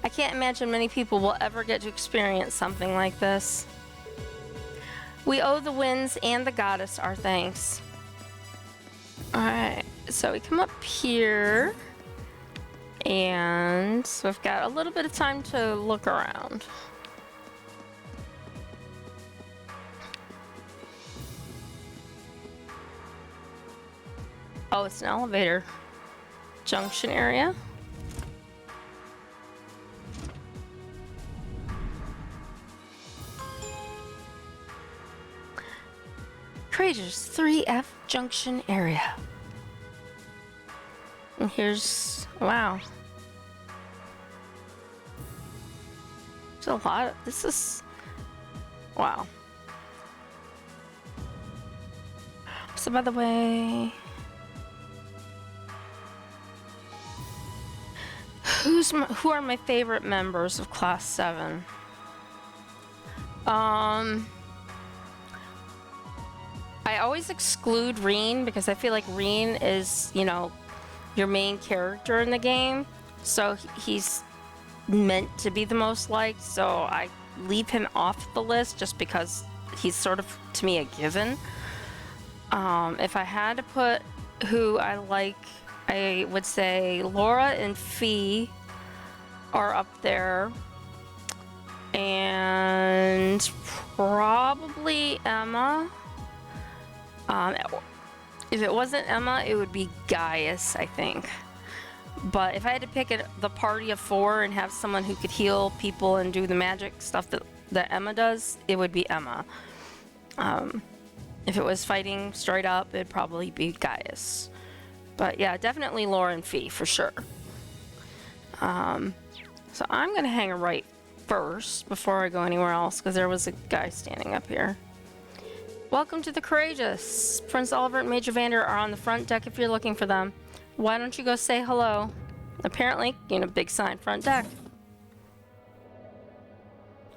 A: I can't imagine many people will ever get to experience something like this. We owe the winds and the goddess our thanks. Alright, so we come up here. And so we've got a little bit of time to look around. Oh, it's an elevator junction area. Courageous 3F Junction area. And here's, wow. There's a lot, this is, wow. So by the way, who are my favorite members of Class 7? I always exclude Reen because I feel like Reen is, you know, your main character in the game. So he's meant to be the most liked, so I leave him off the list just because he's sort of, to me, a given. If I had to put who I like, I would say Laura and Fee are up there. And probably Emma. If it wasn't Emma, it would be Gaius, I think. But if I had to pick the party of 4 and have someone who could heal people and do the magic stuff that Emma does, it would be Emma. If it was fighting straight up, it'd probably be Gaius. But yeah, definitely Laura and Fee for sure. So I'm gonna hang a right first before I go anywhere else because there was a guy standing up here. Welcome to the Courageous. Prince Oliver and Major Vander are on the front deck if you're looking for them. Why don't you go say hello? Apparently, you know, big sign, front deck.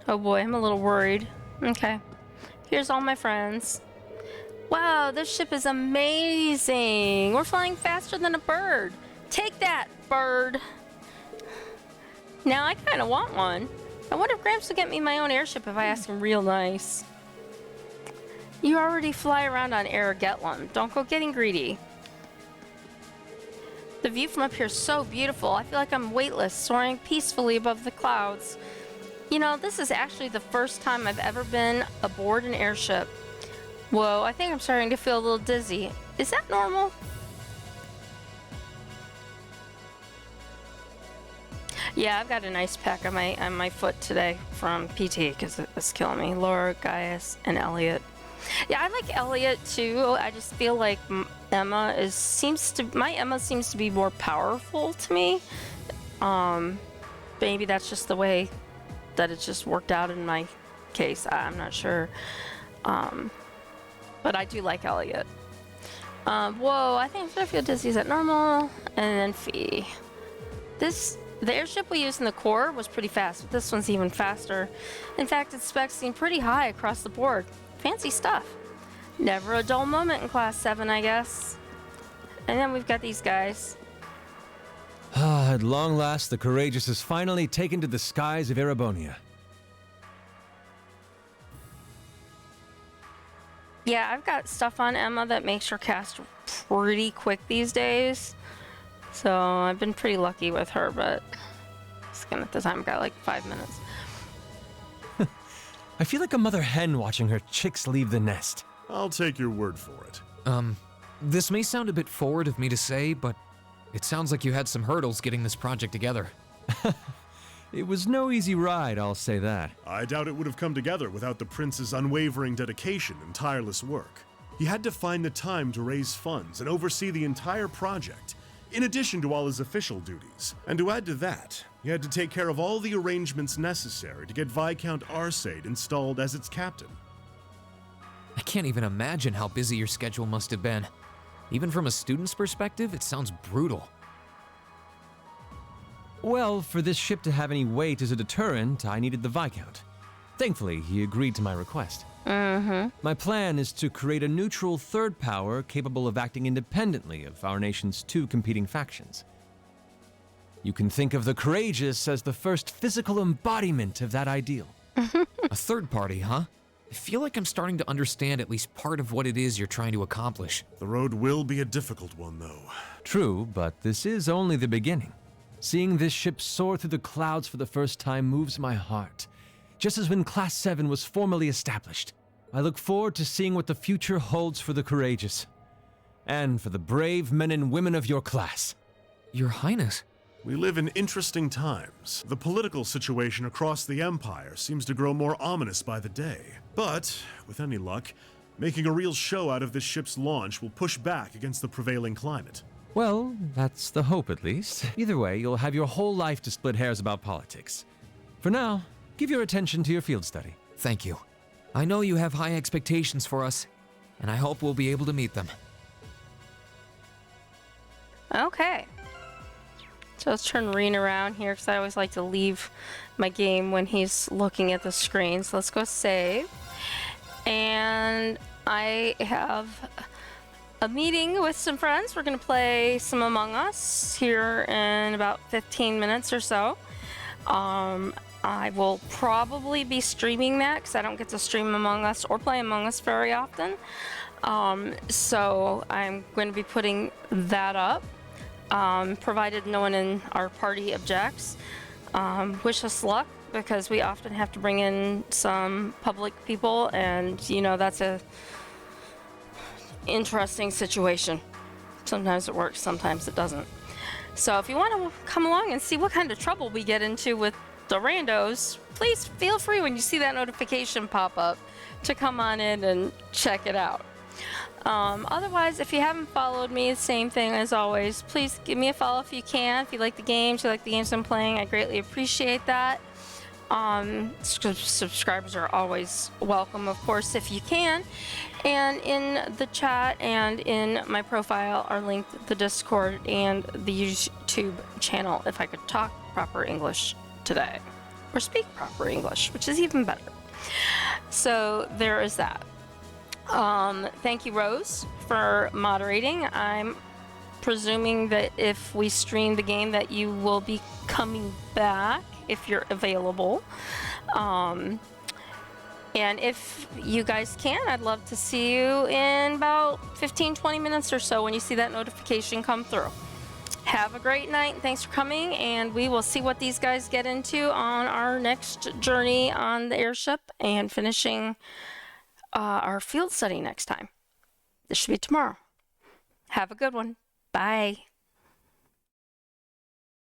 A: Oh boy, I'm a little worried. Okay. Here's all my friends. Wow, this ship is amazing. We're flying faster than a bird. Take that, bird. Now I kind of want one. I wonder if Gramps will get me my own airship if I ask him real nice. You already fly around on air, get one. Don't go getting greedy. The view from up here is so beautiful. I feel like I'm weightless, soaring peacefully above the clouds. You know, this is actually the first time I've ever been aboard an airship. Whoa, I think I'm starting to feel a little dizzy. Is that normal? Yeah, I've got an ice pack on my foot today from PT because it's killing me. Laura, Gaius, and Elliot. Yeah, I like Elliot too. I just feel like my Emma seems to be more powerful to me. Maybe that's just the way that it's just worked out in my case. I'm not sure. But I do like Elliot. Whoa, I think I feel dizzy. Is that normal? And then Fee. The airship we used in the core was pretty fast, but this one's even faster. In fact, its specs seem pretty high across the board. Fancy stuff. Never a dull moment in Class 7, I guess. And then we've got these guys.
O: At long last, the Courageous is finally taken to the skies of Erebonia.
A: Yeah, I've got stuff on Emma that makes her cast pretty quick these days. So I've been pretty lucky with her, but at the time, got like 5 minutes.
O: I feel like a mother hen watching her chicks leave the nest.
E: I'll take your word for it.
B: This may sound a bit forward of me to say, but it sounds like you had some hurdles getting this project together.
O: It was no easy ride, I'll say that.
E: I doubt it would have come together without the prince's unwavering dedication and tireless work. He had to find the time to raise funds and oversee the entire project, in addition to all his official duties. And to add to that, he had to take care of all the arrangements necessary to get Viscount Arcade installed as its captain.
B: I can't even imagine how busy your schedule must have been. Even from a student's perspective, it sounds brutal.
O: Well, for this ship to have any weight as a deterrent, I needed the Viscount. Thankfully, he agreed to my request. My plan is to create a neutral third power capable of acting independently of our nation's 2 competing factions. You can think of the Courageous as the first physical embodiment of that ideal.
B: A third party, huh? I feel like I'm starting to understand at least part of what it is you're trying to accomplish.
E: The road will be a difficult one, though.
O: True, but this is only the beginning. Seeing this ship soar through the clouds for the first time moves my heart. Just as when Class 7 was formally established. I look forward to seeing what the future holds for the Courageous. And for the brave men and women of your class.
B: Your Highness.
E: We live in interesting times. The political situation across the Empire seems to grow more ominous by the day. But, with any luck, Making a real show out of this ship's launch will push back against the prevailing climate.
O: Well, that's the hope at least. Either way, you'll have your whole life to split hairs about politics. For now, give your attention to your field study.
B: Thank you. I know you have high expectations for us, and I hope we'll be able to meet them.
A: Okay. So let's turn Reen around here because I always like to leave my game when he's looking at the screen. So let's go save. And I have a meeting with some friends. We're going to play some Among Us here in about 15 minutes or so. I will probably be streaming that because I don't get to stream Among Us or play Among Us very often. So I'm going to be putting that up, provided no one in our party objects. Wish us luck, because we often have to bring in some public people, and you know, that's a interesting situation. Sometimes it works, sometimes it doesn't. So if you want to come along and see what kind of trouble we get into with the randos, please feel free when you see that notification pop up to come on in and check it out. Otherwise, if you haven't followed me, same thing as always, please give me a follow if you can. If you like the games, I'm playing, I greatly appreciate that. Subscribers are always welcome, of course, if you can. And in the chat and in my profile are linked the Discord and the YouTube channel, if I could talk proper English today, or speak proper English, which is even better. So there is that. Thank you, Rose, for moderating. I'm presuming that if we stream the game that you will be coming back if you're available. And if you guys can, I'd love to see you in about 15-20 minutes or so when you see that notification come through. Have a great night. Thanks for coming, and we will see what these guys get into on our next journey on the airship and finishing our field study next time. This should be tomorrow. Have a good one. Bye.